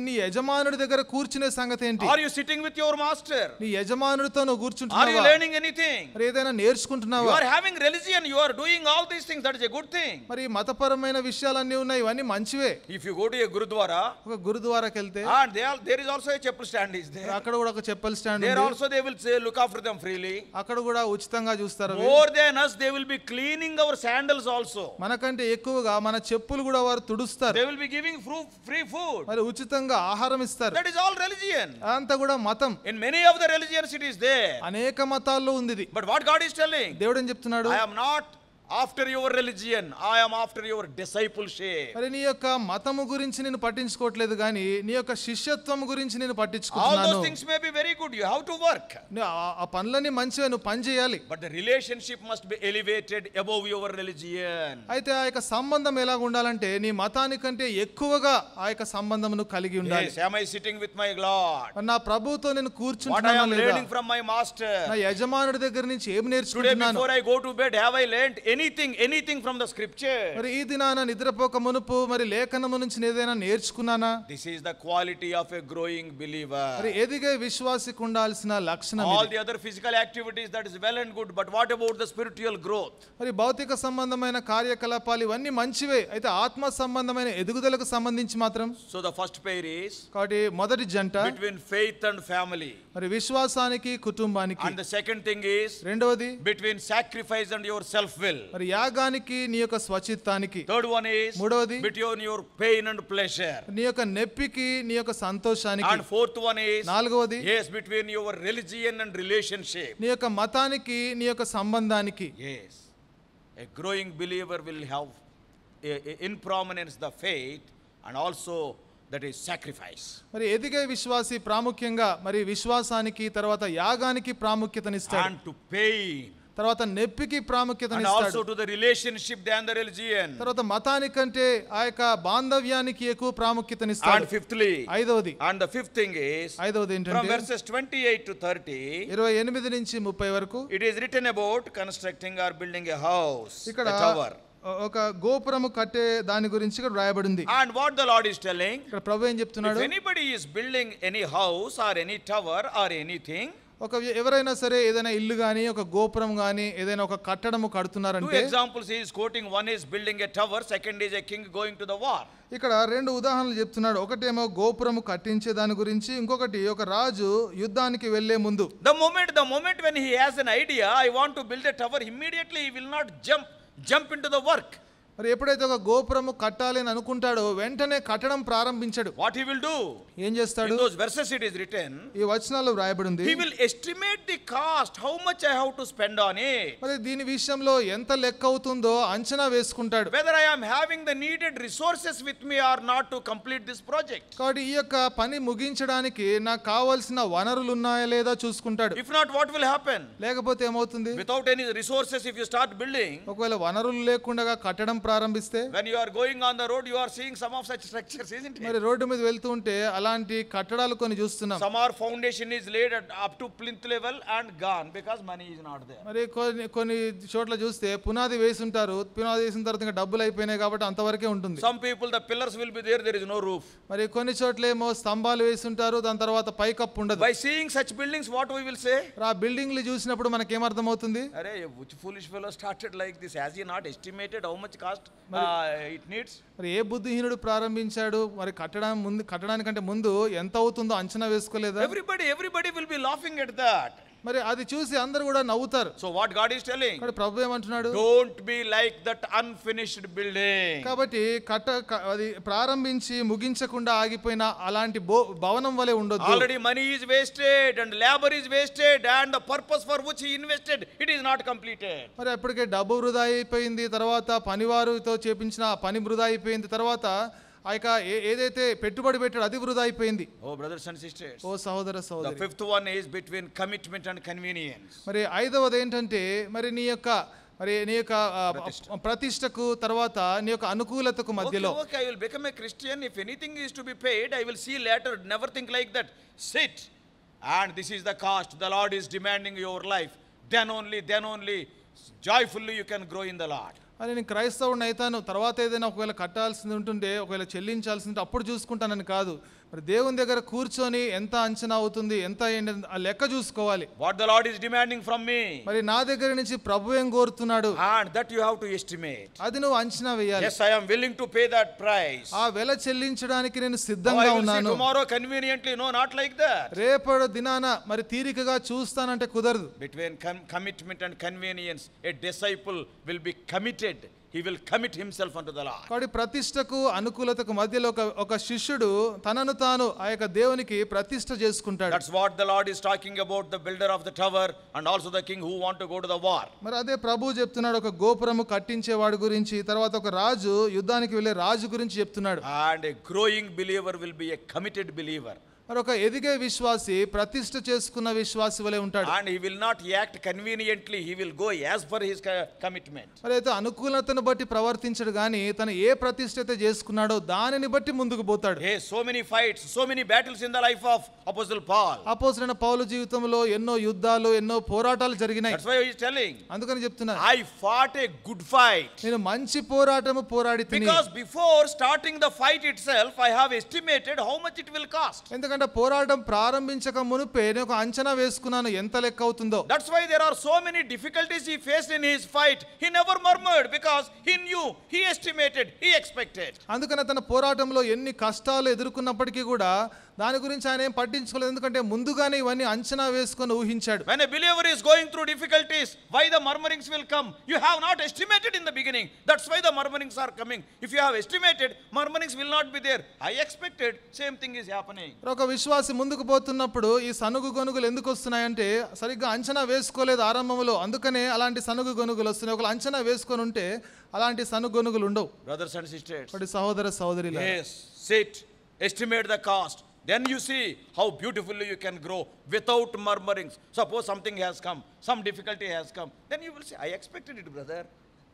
నీ యజమానుడి దగ్గర కూర్చునే సంగతి ఏంటి? Are you sitting with your master? నీ యజమానుడితో నువ్వు Are you కూర్చుంటున్నావా? learning anything? మరి ఏదైనా You నేర్చుకుంటున్నావా? are having religion, you are doing all these things, that is a good thing. మరి మతపరమైన విషయాలన్నీ ఉన్నాయి, ఇవన్నీ మంచివే. If you go to a gurudwara, ఒక గురుద్వారాకి వెళ్తే and there is also a chapel stand is there. అక్కడ కూడా ఒక చెప్పల్ స్టాండ్ There ఉంది. also they will say look after them freely. అక్కడ కూడా ఉచితంగా చూస్తారు. More than us, they will be cleaning our sandals also. మనకంటే ఎక్కువగా మన చెప్పులు కూడా వారు తుడుస్తారు. They will be giving free food. మరి ఉచితంగా ఆహారం ఇస్తారు. That is all religion. అంతా కూడా మతం. In many of the religions it is there. అనేక మతాల్లో ఉంది ఇది. But what God is telling, దేవుడు ఏం చెప్తున్నాడు? I am not after your religion, I am after your discipleship. మరి నీ యొక్క మతము గురించి నేను పట్టించుకోవట్లేదు, కానీ నీ యొక్క శిష్యత్వం గురించి నేను All పట్టించుకుంటున్నాను. those things may be very good, you have to work. ఆ పనులన్నీ మంచివే, నువ్వు పని చేయాలి. But the relationship must be elevated above your religion. అయితే ఆ యొక్క సంబంధం ఎలా ఉండాలంటే నీ మతానికంటే ఎక్కువగా ఆ యొక్క సంబంధం నువ్వు కలిగి ఉండాలి. Yes, am I sitting with my Lord? మరి నా ప్రభువుతో నేను What I కూర్చుంటున్నానా am లేదా? learning from my master? నా యజమానుడి దగ్గర నుంచి ఏం Today నేర్చుకుంటున్నాను? before I go to bed, have I learned anything from the scripture? మరి ఈ దినాన నిద్రపోక మునుపు మరి లేఖనము నుంచి ఏదైనా నేర్చుకున్నానా? This is the quality of a growing believer. మరి ఎదిగే విశ్వాసికి ఉండాల్సిన లక్షణం All ఇది. the other physical activities, that is well and good, but what about the spiritual growth? మరి భౌతిక సంబంధమైన కార్యకలాపాలు ఇవన్నీ మంచివే, అయితే ఆత్మ సంబంధమైన ఎదుగుదలకు సంబంధించి మాత్రం. So the first pair is కాబట్టి మొదటి జంట between faith and family, మరి విశ్వాసానికి కుటుంబానికి. and the second thing is రెండవది between sacrifice and your self will. మరి యాగానికి నీ యొక్క స్వచిత్తానికి. Third one is మూడవది between your pain and pleasure. నీ యొక్క నెప్పికి నీ యొక్క సంతోషానికి. And fourth one is నాలుగవది yes, between your religion and relationship. నీ యొక్క మతానికి నీ యొక్క సంబంధానికి. Yes, a growing believer will have in prominence the faith and also that is sacrifice. మరి ఎదిగే విశ్వాసి ప్రాముఖ్యంగా మరి విశ్వాసానికి, తర్వాత యాగానికి ప్రాముఖ్యతనిస్తాడు, And to pain, తర్వాత నెప్పికి and ప్రాముఖ్యతనిస్తాడు, also to the relationship than the religion. తర్వాత మతానికంటే ఆ యొక్క బాంధవ్యానికి ఎక్కువ ప్రాముఖ్యతనిస్తాడు. And fifthly, ఐదవది and the fifth thing is ఐదవది from ఏంటంటే verses 28 to 30, 28 నుంచి 30 వరకు it is written about constructing or building a house, ఇక్కడ a tower. ఒక గోపురము కట్టే దాని గురించి ఇక్కడ రాయబడింది. And what the Lord is telling, ఇక్కడ ప్రభు ఏం చెప్తున్నాడు? if anybody is building any house or any tower or anything, ఎవరైనా సరే ఏదైనా ఇల్లు గాని, ఒక గోపురం గాని, ఏదైనా ఒక కట్టడము two కడుతున్నారంటే, examples he is quoting. One is building a tower, second is a king going to the war. ఇక్కడ రెండు ఉదాహరణలు చెప్తున్నాడు. ఒకటేమో గోపురము కట్టించే దాని గురించి, ఇంకొకటి ఒక రాజు యుద్ధానికి వెళ్లే ముందు. The moment when he has an idea, I want to build a tower, immediately he will not jump into the work. మరి ఎప్పుడైతే ఒక గోపురము కట్టాలి అని అనుకుంటాడో వెంటనే కట్టడం ప్రారంభించాడు. What he will do? ఏం చేస్తాడు? In those verses it is written. ఈ వచనాల్లో వ్రాయబడి ఉంది. He will estimate the cost, how much I have to spend on it. మరి దీని విషయంలో ఎంత లెక్క అవుతుందో అంచనా వేసుకుంటాడు. Whether I am having the needed resources with me or not to complete this project. కాబట్టి ఈ యొక్క పని ముగించడానికి నాకు కావాల్సిన వనరులు ఉన్నాయా లేదా చూసుకుంటాడు. If not, what will happen? లేకపోతే ఏమవుతుంది? Without any resources, if you start building, ఒకవేళ వనరులు లేకుండా కట్టడం ప్రారంభిస్తే, when you are going on the road, you are seeing some of such structures, isn't it? మరి రోడ్డు మీద వెళ్తూ ఉంటే అలాంటి కట్టడాలు కొన్ని చూస్తున్నాం. Some are foundation is laid up to plinth level and gone because money is not there. మరి కొన్ని చోట్ల చూస్తే పునాది వేసి ఉంటారు, పునాది వేసిన తర్వాత ఇంకా డబ్బులు అయిపోయినాయి కాబట్టి అంతవరకే ఉంటుంది. Some people, the pillars will be there, there is no roof. మరి కొన్ని చోట్ల ఏమో స్తంభాలు వేసి ఉంటారు, దాని తర్వాత పైకప్పు ఉండదు. By seeing such buildings, what we will say? ఆ బిల్డింగ్లు చూసినప్పుడు మనకేం అర్థమవుతుంది? Arey, which foolish fellow started like this? Has he not estimated how much cost it needs? మరి ఏ బుద్ధిహీనుడు ప్రారంభించాడు? మరి కట్టడానికంటే ముందు ఎంత అవుతుందో అంచనా వేసుకోలేదా? Everybody will be laughing at that. మరి అది చూసి అందరూ కూడా నవ్వుతారు. So what God is telling? కాబట్టి ప్రభు ఏమంటున్నాడు? Don't be like that unfinished building. కాబట్టి అది ప్రారంభించి ముగించకుండా ఆగిపోయిన అలాంటి భవనం వలె ఉండొద్దు. Already money is wasted and labor is wasted and the purpose for which he invested, it is not completed. మరి అప్పటికే డబ్బు వృధా అయిపోయింది, తర్వాత పనివారితో చేపించిన పని వృధా అయిపోయింది, తర్వాత ఏదైతే పెట్టుబడి పెట్టాడు అది వృధా అయిపోయింది. Oh brothers and sisters. ఓ సహోదర The సహోదరి. fifth one is between commitment and convenience. మరి ఐదవది ఏంటంటే మరి నీ యొక్క ప్రతిష్టకు తర్వాత నీ యొక్క అనుకూలతకు మధ్యలో. Okay, I will become a Christian. If anything is to be paid, I will see later. Never think like that. Sit. And this is the cost the Lord is demanding your life. Then only joyfully you can grow in the Lord. అని నేను క్రైస్తవుడిని అవుతాను, తర్వాత ఏదైనా ఒకవేళ కట్టాల్సింది ఉంటుంటే, ఒకవేళ చెల్లించాల్సింది అప్పుడు చూసుకుంటానని కాదు. మరి దేవుని దగ్గర కూర్చొని ఎంత అంచనా అవుతుంది, ఎంత ఆ లెక్క చూసుకోవాలి. What the Lord is demanding from me. మరి నా దగ్గర నుంచి ప్రభు ఏం కోరుతున్నాడు, and that you have to estimate. అది నువ్వు అంచనా వేయాలి. Yes, I am willing to pay that price. ఆ వెల చెల్లించడానికి నేను సిద్ధంగా ఉన్నాను. Tomorrow conveniently, no, not like that. రేపటి దినాన మరి తీరికగా చూస్తానంటే కుదరదు. Between commitment and convenience, a disciple will be committed. He will commit himself unto the Lord. కాబట్టి ప్రతిష్టకు అనుకూలతకు మధ్యలో ఒక శిష్యుడు తనను తాను ఆ యొక్క దేవునికి ప్రతిష్ట చేసుకుంటాడు. That's what the Lord is talking about, the builder of the tower and also the king who want to go to the war. మరి అదే ప్రభువు చెప్తున్నాడు, ఒక గోపురము కట్టించేవాడు గురించి, తర్వాత ఒక రాజు యుద్ధానికి వెళ్ళే రాజు గురించి చెప్తున్నాడు. And a growing believer will be a committed believer. మరి ఒక ఎదిగే విశ్వాసి ప్రతిష్ట చేసుకున్న విశ్వాసి వలె ఉంటాడు. And he will not act conveniently, he will go as per his commitment. మరి అయితే అనుకూలతను బట్టి ప్రవర్తించడు గాని తను ఏ ప్రతిష్ట అయితే చేసుకున్నాడో దానిని బట్టి ముందుకు పోతాడు. Hey, so many fights, so many battles in the life of Apostle Paul. అపోస్తలుడైన పౌలు జీవితంలో ఎన్నో యుద్ధాలు, ఎన్నో పోరాటాలు జరిగినాయి. That's why he is telling. అందుకని చెప్తున్నా, I fought a good fight. నేను మంచి పోరాటము పోరాడి తిని. Because before starting the fight itself, I have estimated how much it will cost. ఎందుకంటే పోరాటం ప్రారంభించక మునుపే నేను ఒక అంచనా వేసుకున్నాను ఎంత లెక్క అవుతుందో. That's why there are so many difficulties he faced in his fight. He never murmured because he knew, he estimated, he expected. అందుకనే తన పోరాటంలో ఎన్ని కష్టాలు ఎదుర్కొన్నప్పటికీ కూడా దాని గురించి ఆయన ఏం పట్టించుకోలేదు, ఎందుకంటే ముందుగానే ఇవన్నీ అంచనా వేసుకొని ఊహించాడు. When a believer is going through difficulties, why the murmurings will come? You have not estimated in the beginning. That's why the murmurings are coming. If you have estimated, murmurings will not be there. I expected, same thing is happening. ఒక విశ్వాసి ముందుకు పోతున్నప్పుడు ఈ సనుగు గొనుగులు ఎందుకు వస్తున్నాయంటే సరిగ్గా అంచనా వేసుకోలేదు ఆరంభంలో, అందుకనే అలాంటి సనుగు గొనుగులు వస్తున్నాయి. ఒక అంచనా వేసుకొని ఉంటే అలాంటి సనుగు గొనుగులు ఉండవు. Brothers and sisters, సహోదర సహోదరులారా, yes, sit, estimate the cost. Then you see how beautifully you can grow without murmurings. Suppose something has come, some difficulty has come, then you will say, I expected it, brother.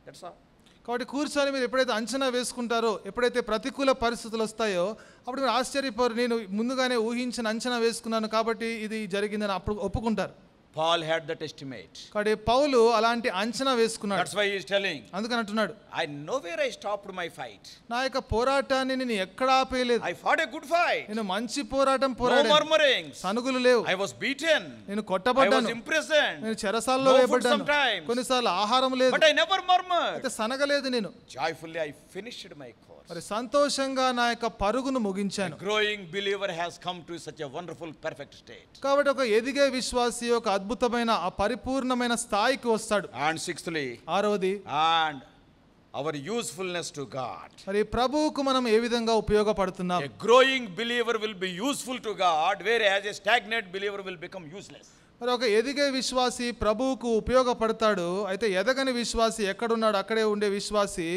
That's all. కాబట్టి కూర్చొని మీరు ఎప్పుడైతే అంచనా వేసుకుంటారో, ఎప్పుడైతే ప్రతికూల పరిస్థితులు వస్తాయో అప్పుడు మీరు ఆశ్చర్యపోరు, నేను ముందుగానే ఊహించిన అంచనా వేసుకున్నాను కాబట్టి ఇది జరిగిందని అప్పుడు ఒప్పుకుంటారు. Paul had that estimate. కాబట్టి పౌలు అలాంటి అంచనా వేసుకున్నాడు. That's why he is telling. అందుకని అంటున్నాడు, I know where I stopped my fight. నా యొక్క పోరాటాన్ని నేను ఎక్కడ ఆపేయలేదు. I fought a good fight. నేను మంచి పోరాటం No పోరాడాను. murmurings. సనుగులు లేవు. I was beaten. నేను I was కొట్టబడ్డాను. imprisoned. నేను చెరసాల్లో No food వేయబడ్డాను. sometimes. కొన్నిసార్లు ఆహారం లేదు. But I never murmured. అయితే సనగలేదు నేను. Joyfully I finished my course. మరి సంతోషంగా నా యొక్క పరుగును ముగించాను. A growing believer has come to such a wonderful perfect state. కాబట్టి ఒక ఎదిగే విశ్వాసి ఒక అద్భుతమైన ఆ పరిపూర్ణమైన స్థాయికి వస్తాడు. And sixthly, ఆరవది, and our usefulness to God. మరి ప్రభువుకు మనం ఏ విధంగా ఉపయోగపడుతున్నాం? A growing believer will be useful to God, whereas a stagnant believer will become useless. మరి ఒక ఎదిగే విశ్వాసి ప్రభువుకు ఉపయోగపడతాడు, అయితే ఎదగని విశ్వాసి ఎక్కడున్నాడు అక్కడే ఉండే విశ్వాసి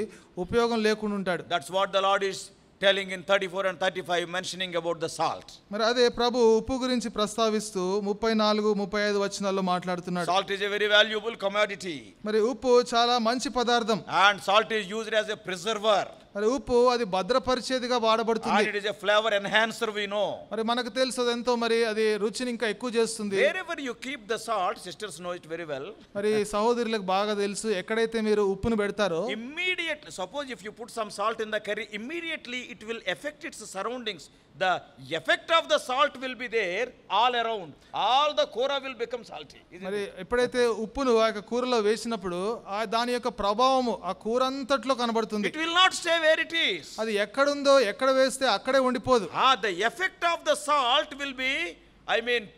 ఉపయోగం లేకుండా ఉంటాడు. That's what the Lord is telling in 34 and 35, mentioning about the salt. మరి అదే ప్రభు ఉప్పు గురించి ప్రస్తావిస్తూ 34, 35 వచనాల్లో మాట్లాడుతున్నాడు. Salt is a very valuable commodity. మరి ఉప్పు చాలా మంచి పదార్థం. And salt is used as a preserver. మరి ఉప్పు అది భద్రపరిచేదిగా వాడబడుతుంది. And it is a flavor enhancer, we know. మరి మనకు తెలుసు అది ఎంతో మరి అది రుచిని ఇంకా ఎక్కువ చేస్తుంది. Wherever you keep the salt, sisters know it very well. మరి సహోదరులకు బాగా తెలుసు ఎక్కడైతే మీరు ఉప్పును పెడతారో Immediately, suppose if you put some salt in the curry, immediately it will affect its surroundings. The effect of the salt will be there all around. All the kora will become salty. మరి ఎప్పుడైతే ఉప్పును ఆ యొక్క కూరలో వేసినప్పుడు దాని యొక్క ప్రభావము ఆ కూర అంతట్లో కనబడుతుంది. It will not stay where it is. అది ఎక్కడుందో ఎక్కడ వేస్తే అక్కడే ఉండిపోదు. The effect of the salt will be,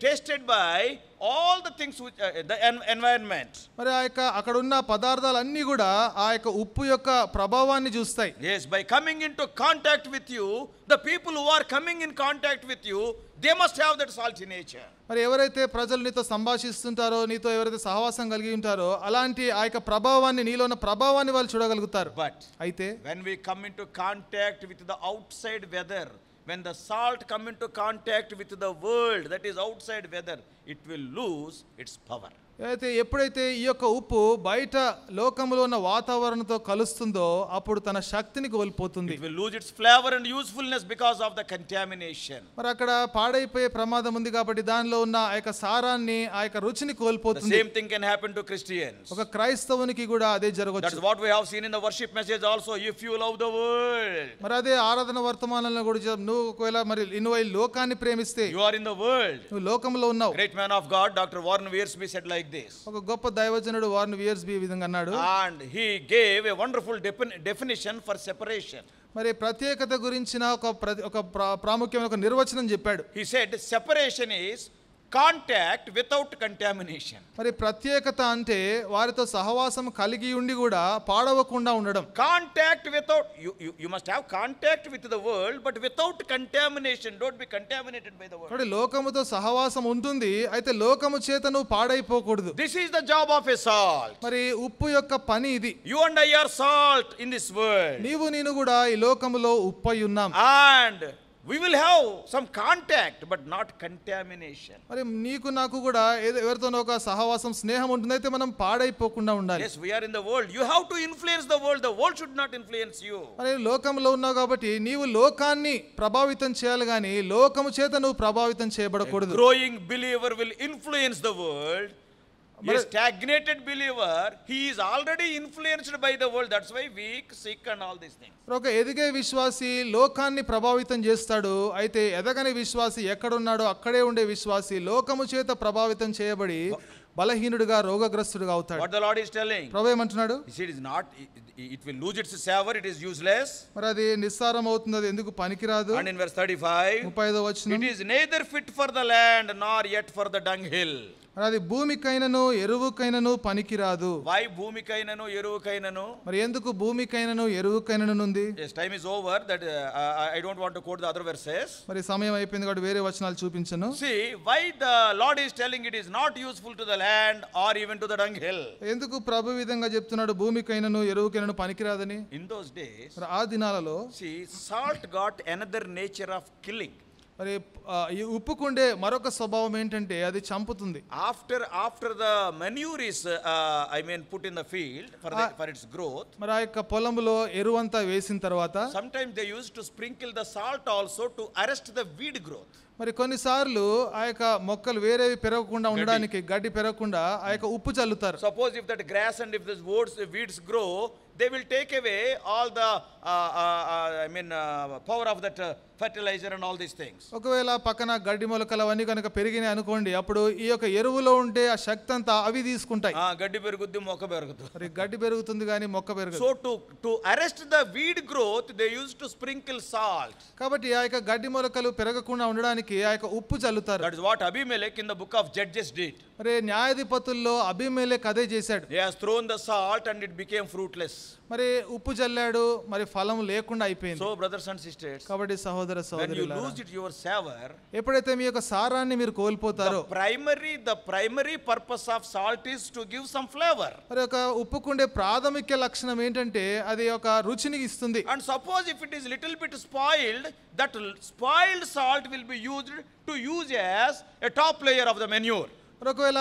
tasted by all the things which the environment. మరి ఆ యొక్క అక్కడ ఉన్న పదార్థాలన్నీ కూడా ఆ యొక్క ఉప్పు యొక్క ప్రభావాన్ని చూస్తాయి. Yes, by coming into contact with you, the people who are coming in contact with you, they must have that salty nature. మరి ఎవరైతే ప్రజలు నీతో సంభాషిస్తుంటారో, నీతో ఎవరైతే సహవాసం కలిగి ఉంటారో అలాంటి ఆ యొక్క ప్రభావాన్ని, నీలో ఉన్న ప్రభావాన్ని వాళ్ళు చూడగలుగుతారు. But అయితే when we come into contact with the outside weather, when the salt come into contact with the world, that is outside weather, it will lose its power. అయితే ఎప్పుడైతే ఈ యొక్క ఉప్పు బయట లోకంలో ఉన్న వాతావరణంతో కలుస్తుందో అప్పుడు తన శక్తిని కోల్పోతుంది. It will lose its flavor and usefulness because of the contamination. మరి అక్కడ పాడైపోయే ప్రమాదం ఉంది కాబట్టి దానిలో ఉన్న ఆ యొక్క సారాన్ని, ఆ యొక్క రుచిని కోల్పోతుంది. The same thing can happen to Christians. ఒక క్రైస్తవునికి కూడా అదే జరగవచ్చు. That's what we have seen in the worship message also. If you love the world, మరి అదే ఆరాధన వర్తమానంలో కూడా నువ్వు ఒకవేళ మరి నువ్వు ఈ లోకాన్ని ప్రేమిస్తే, you are in the world. నువ్వు లోకంలో ఉన్నావు. Great man of God, Dr. Warren Wiersbe said like this. ఒక గొప్ప దైవజనుడు వార్న్ వియర్స్బీ ఈ విధంగా అన్నాడు. And he gave a wonderful definition for separation. మరి ప్రత్యేకత గురించిన ఒక ప్రాముఖ్యమైన ఒక నిర్వచనం చెప్పాడు. He said separation is contact without contamination. మరి ప్రత్యేకత అంటే వారితో సహవాసం కలిగి ఉండి కూడా పాడవకుండా ఉండడం. Contact without, you must have contact with the world, but without contamination. Don't be contaminated by the world. కాబట్టి లోకముతో సహవాసం ఉంటుంది, అయితే లోకము చేత నువ్వు పాడైపోకూడదు. This is the job of a salt. మరి ఉప్పు యొక్క పని ఇది. You and I are salt in this world. నీవు నేను కూడా ఈ లోకములో ఉప్పై ఉన్నాం. And we will have some contact but not contamination. మరి నీకు నాకు కూడా ఎవరితోనో ఒక సహవాసం, స్నేహం ఉంటుంది, అయితే మనం పాడైపోకుండా ఉండాలి. Yes, we are in the world. You have to influence the world. The world should not influence you. మరి లోకంలో ఉన్నావు కాబట్టి నీవు లోకాన్ని ప్రభావితం చేయాలి కానీ లోకము చేత నువ్వు ప్రభావితం చేయబడకూడదు. A growing believer will influence the world. A stagnated believer, he is already influenced by the world. That's why weak, sick and all these things. ఒక ఎదిగే విశ్వాసి లోకాన్ని ప్రభావితం చేస్తాడు, అయితే ఎదగని విశ్వాసి ఎక్కడున్నాడో అక్కడే ఉండే విశ్వాసి లోకము చేత ప్రభావితం చేయబడి బలహీనుడిగా, రోగగ్రస్తుడిగా అవుతాడు. What the Lord is telling? ప్రభువు ఏమంటున్నాడు? He said, it will lose its savor, it is useless. మరి అది నిస్సారం అవుతుంది, అది ఎందుకు పనికిరాదు. And in verse 35, 35వ వచనం, it is neither fit for the land nor yet for the dunghill. మరి అది భూమికైనను ఎరువుకైనను పనికిరాదు. Why భూమికైనను ఎరువుకైనను? మరి ఎందుకు భూమికైనను ఎరువుకైనను ఉంది? Yes, time is over. That I don't want to quote the other verses. మరి సమయం అయిపోయింది కాబట్టి వేరే వచనాలు చూపించను. See why the Lord is telling it is not useful to the land or even to the dunghill. ఎందుకు ప్రభు విధంగా చెప్తున్నాడు భూమికైనను ఎరువుకైనను పనికిరాదని? In those days, మరి ఆ దినాలలో see, salt got another nature of killing. మరి ఈ ఉప్పుకుండే మరొక స్వభావం ఏంటంటే అది చంపుతుంది. After the manure is put in the field for its growth, మరి ఆ యొక్క పొలంలో ఎరువంతా వేసిన తర్వాత sometimes they used to sprinkle the salt also to arrest the weed growth. మరి కొన్నిసార్లు ఆ యొక్క మొక్కలు వేరేవి పెరగకుండా ఉండడానికి, గడ్డి పెరగకుండా ఆ యొక్క ఉప్పు చల్లుతారు. Suppose if that grass and if these weeds grow, they will take away all the power of that fertilizer and all these things. ఒకవేళ పక్కన గడ్డి మొలకలు అవన్నీ కనుక పెరిగినాయి అనుకోండి, అప్పుడు ఈ యొక్క ఎరువులో ఉంటే ఆ శక్తి అంతా అవి తీసుకుంటాయి. గడ్డి పెరుగుద్ది, మొక్క పెరుగుతుంది. మరి గడ్డి పెరుగుతుంది కానీ మొక్క పెరగదు. So to arrest the weed growth, they used to sprinkle salt. కాబట్టి ఆ యొక్క గడ్డి మొలకలు పెరగకుండా ఉండడానికి ఆ యొక్క ఉప్పు చల్లుతారు. That is what Abimelech in the book of Judges did. మరి న్యాయాధిపతుల్లో అబీమెలెకు అదే చేశాడు. He has thrown the salt and it became fruitless. మరి ఉప్పు చల్లాడు, మరి ఫలం లేకుండా అయిపోయింది. So brothers and sisters, కాబట్టి సహోదర when you సహోదరులారా, lose it your savor, ఎప్పుడైతే మీ యొక్క సారాన్ని మీరు కోల్పోతారో, the primary purpose of salt is to give some flavor. మరి ఒక ఉప్పుకుండే ప్రాథమిక లక్షణం ఏంటంటే అది ఒక రుచిని ఇస్తుంది. And suppose if it is little bit spoiled, that spoiled salt will be used to use as a top layer of the manure. ఒకవేళ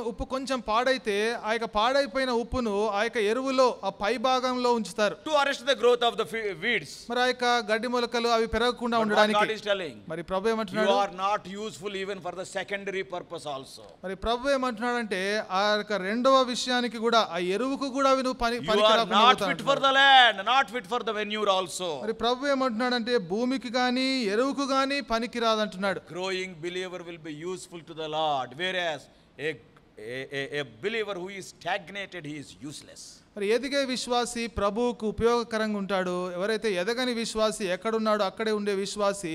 ఉప్పు కొంచెం పాడైతే ఆ యొక్క పాడైపోయిన ఉప్పును ఆ యొక్క ఎరువులో ఆ పై భాగంలో ఉంచుతారు. To arrest the growth of the weeds. మరి ఆ యొక్క గడ్డి మొలకలు అవి పెరగకుండా ఉండడానికి. God is telling, మరి ప్రభు ఏమంటున్నాడు? You are not useful even for the secondary purpose also. మరి ప్రభు ఏమంటున్నాడంటే ఆ యొక్క రెండవ విషయానికి కూడా, ఆ ఎరువుకు కూడా అవి నువ్వు You are not fit for the land, not fit for the manure also. మరి ప్రభు ఏమంటున్నాడంటే భూమికి గాని ఎరువుకు గాని పనికిరాదంటున్నాడు. Growing believer will be useful to the Lord, whereas a believer who is stagnated, he is useless. మరి ఎదిగే విశ్వాసి ప్రభువుకు ఉపయోగకరంగా ఉంటాడు. ఎవరైతే ఎదగని విశ్వాసి ఎక్కడున్నాడో అక్కడే ఉండే విశ్వాసి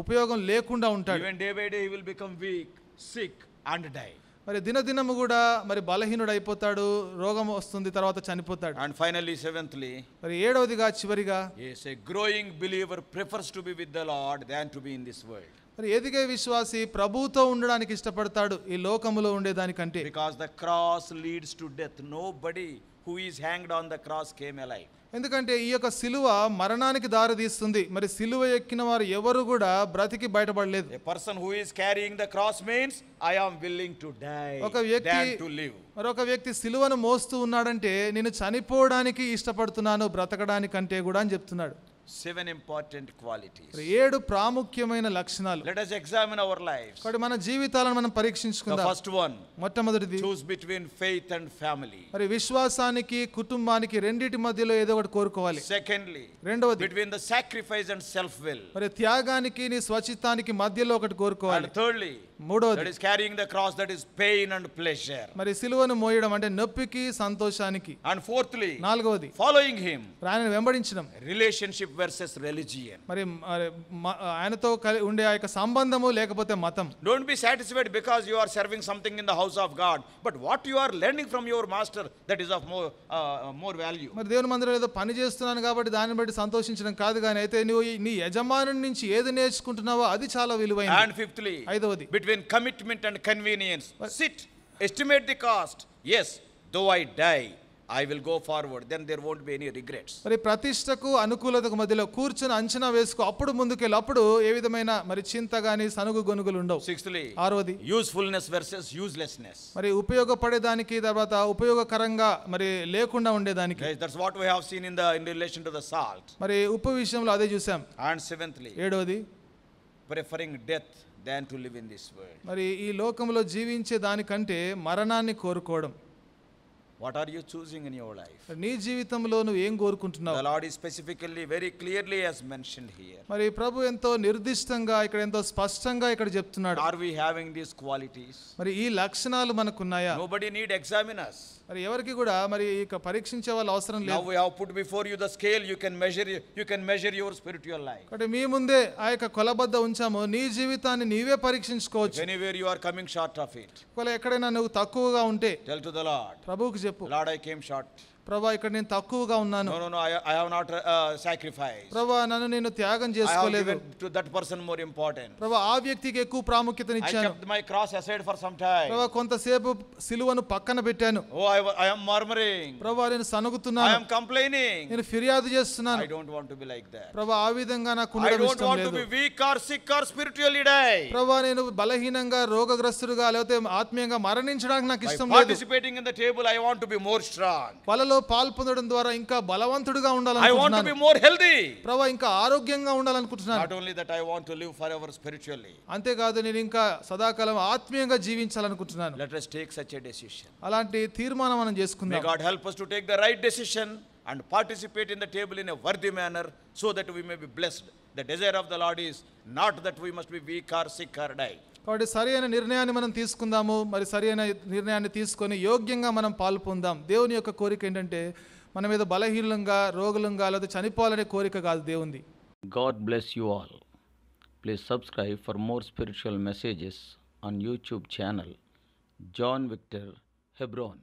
ఉపయోగం లేకుండా ఉంటాడు. Even day by day he will become weak, sick and die. మరి దినదినము కూడా మరి బలహీనుడు అయిపోతాడు, రోగం వస్తుంది, తర్వాత చనిపోతాడు. And finally, seventhly, మరి ఏడవదిగా చివరిగా, yes, a growing believer prefers to be with the Lord than to be in this world. మరి ఎదిగే విశ్వాసి ప్రభువుతో ఉండడానికి ఇష్టపడతాడు ఈ లోకములో ఉండేదానికంటే. Because the cross leads to death. Nobody who is hanged on the cross came alive. ఎందుకంటే ఈ యొక్క సిలువ మరణానికి దారి తీస్తుంది. మరి సిలువ ఎక్కిన వారు ఎవరు కూడా బ్రతికి బయటపడలేదు. A person who is carrying the cross means I am willing to die ఒక వ్యక్తి than to live. మరొక వ్యక్తి సిలువను మోస్తూ ఉన్నాడంటే నేను చనిపోవడానికి ఇష్టపడుతున్నాను బ్రతకడానికంటే కూడా అని చెప్తున్నాడు. 7 important qualities. 7 ప్రాముఖ్యమైన లక్షణాలు. Let us examine our lives. కాబట్టి మన జీవితాలను మనం The పరీక్షించుకుందాం. first one, మొట్టమొదటిది, choose between faith and family. మరి విశ్వాసానికి కుటుంబానికి రెండిటి మధ్యలో ఏదో ఒకటి కోరుకోవాలి. Secondly, రెండవది, between the sacrifice and self will. మరి త్యాగానికి నీ స్వచిత్తానికి మధ్యలో ఒకటి కోరుకోవాలి. And thirdly, మూడవది, that is carrying the cross, that is pain and pleasure. మరి సిలువను మోయడం అంటే నొప్పికి సంతోషానికి. And fourthly, నాలుగవది, following him, ఆయనను వెంబడించడం. relationship versus religion. మరి ఆయనతో ఉండే ఆ యొక్క సంబంధము లేకపోతే మతం. Don't be satisfied because you are serving something in the house of God, but what you are learning from your master, that is of more value. మరి దేవుని మందిరంలో ఏదో పని చేస్తున్నాను కాబట్టి దాన్ని బట్టి సంతోషించడం కాదు, కానీ అయితే నువ్వు నీ యజమానుని నుంచి ఏది నేర్చుకుంటున్నావో అది చాలా విలువైనది. And fifthly, ఐదవది, between commitment and convenience, sit, estimate the cost. Yes, though I die, I will go forward, then there won't be any regrets. మరి ప్రతిష్టకు అనుకూలతకు మధ్యలో కూర్చొని అంచనా వేసుకో, అప్పుడు ముందుకెళ్ళి, అప్పుడు ఏ విధమైన మరి చింత గాని సనుగు గొనుగులు ఉండవు. Sixthly, ఆరవది, usefulness versus uselessness. మరి ఉపయోగపడేదానికి తర్వాత ఉపయోగకరంగా మరి లేకుండా ఉండేదానికి. Yes, that's what we have seen in relation to the salt. మరి ఉప్పు విషయంలో అదే చూసాం. And seventhly, ఏడవది, preferring death than to live in this world. మరి ఈ లోకంలో జీవించే దానికంటే మరణాన్ని కోరుకోవడం. What are you choosing in your life? నీ జీవితంలో నువ్వు ఏం కోరుకుంటున్నావు? The Lord is specifically, very clearly as mentioned here. మరి ప్రభు ఎంతో నిర్దిష్టంగా ఇక్కడ ఎంతో స్పష్టంగా ఇక్కడ చెప్తున్నాడు. Are we having these qualities? మరి ఈ లక్షణాలు మనకున్నాయా? Nobody need examine us. మరి ఎవరికి కూడా మరి ఇక పరీక్షించే వాళ్ళు అవసరం Now లేదు. we have put before you the scale. You can measure your spiritual life. కాబట్టి మీ ముందే ఆ యొక్క కొలబద్ద ఉంచాము, నీ జీవితాన్ని నీవే పరీక్షించుకోవచ్చు. Anywhere you are coming short of it, ఒకవేళ ఎక్కడైనా నువ్వు తక్కువగా ఉంటే tell to the Lord, ప్రభువుకి చెప్పు, Lord, I came short. ప్రభా ఇక్కడ నేను తక్కువగా ఉన్నాను. No, I have not sacrificed. ప్రభా నన్ను నేను త్యాగం I have చేసుకోలేదు. given to that person more important. ప్రభా ఆ వ్యక్తికి ఎక్కువ ప్రాముఖ్యత I ఇచ్చాను. kept my cross aside for some time. ప్రభా కొంతసేపు సిలువను పక్కన పెట్టాను. Oh, I am murmuring. ప్రభా నేను I సనుగుతున్నాను, am complaining. నేను ఫిర్యాదు చేస్తున్నాను. I don't want to be like that. ప్రభా ఆ విధంగా నాకు I ఉండడం don't ఇష్టం want to లేదు. be weak or sick or spiritually die. ప్రభా నేను బలహీనంగా రోగగ్రస్తుడుగా లేకపోతే ఆత్మీయంగా మరణించడానికి నాకు By ఇష్టం లేదు. participating in the table, I want to be more strong. పలలో పాల్పొందడం ద్వారా ఇంకా బలవంతుడిగా I want to ఉండాలనుకుంటున్నాను. be more healthy. ప్రభా ఇంకా ఆరోగ్యంగా ఉండాలనుకుంటున్నాను. Not only that, I want to live forever spiritually. అంతేకాదు నేను ఇంకా సదాకాలం ఆత్మీయంగా జీవించాలనుకుంటున్నాను. Let us take such a decision. అలాంటి తీర్మానం మనం May చేసుకుందాం. God help us to take the right decision and participate in the table in a worthy manner, so that we may be blessed The desire of the Lord is not that we must be weak or sick or die. కాబట్టి సరి అయిన నిర్ణయాన్ని మనం తీసుకుందాము, మరి సరి అయిన నిర్ణయాన్ని తీసుకొని యోగ్యంగా మనం పాలు పొందాం. దేవుని యొక్క కోరిక ఏంటంటే మన మీద బలహీనంగా, రోగులంగా లేదా చనిపోవాలనే కోరిక కాదు దేవుంది. God bless you all. Please subscribe for more spiritual messages on YouTube channel John Victor Hebron.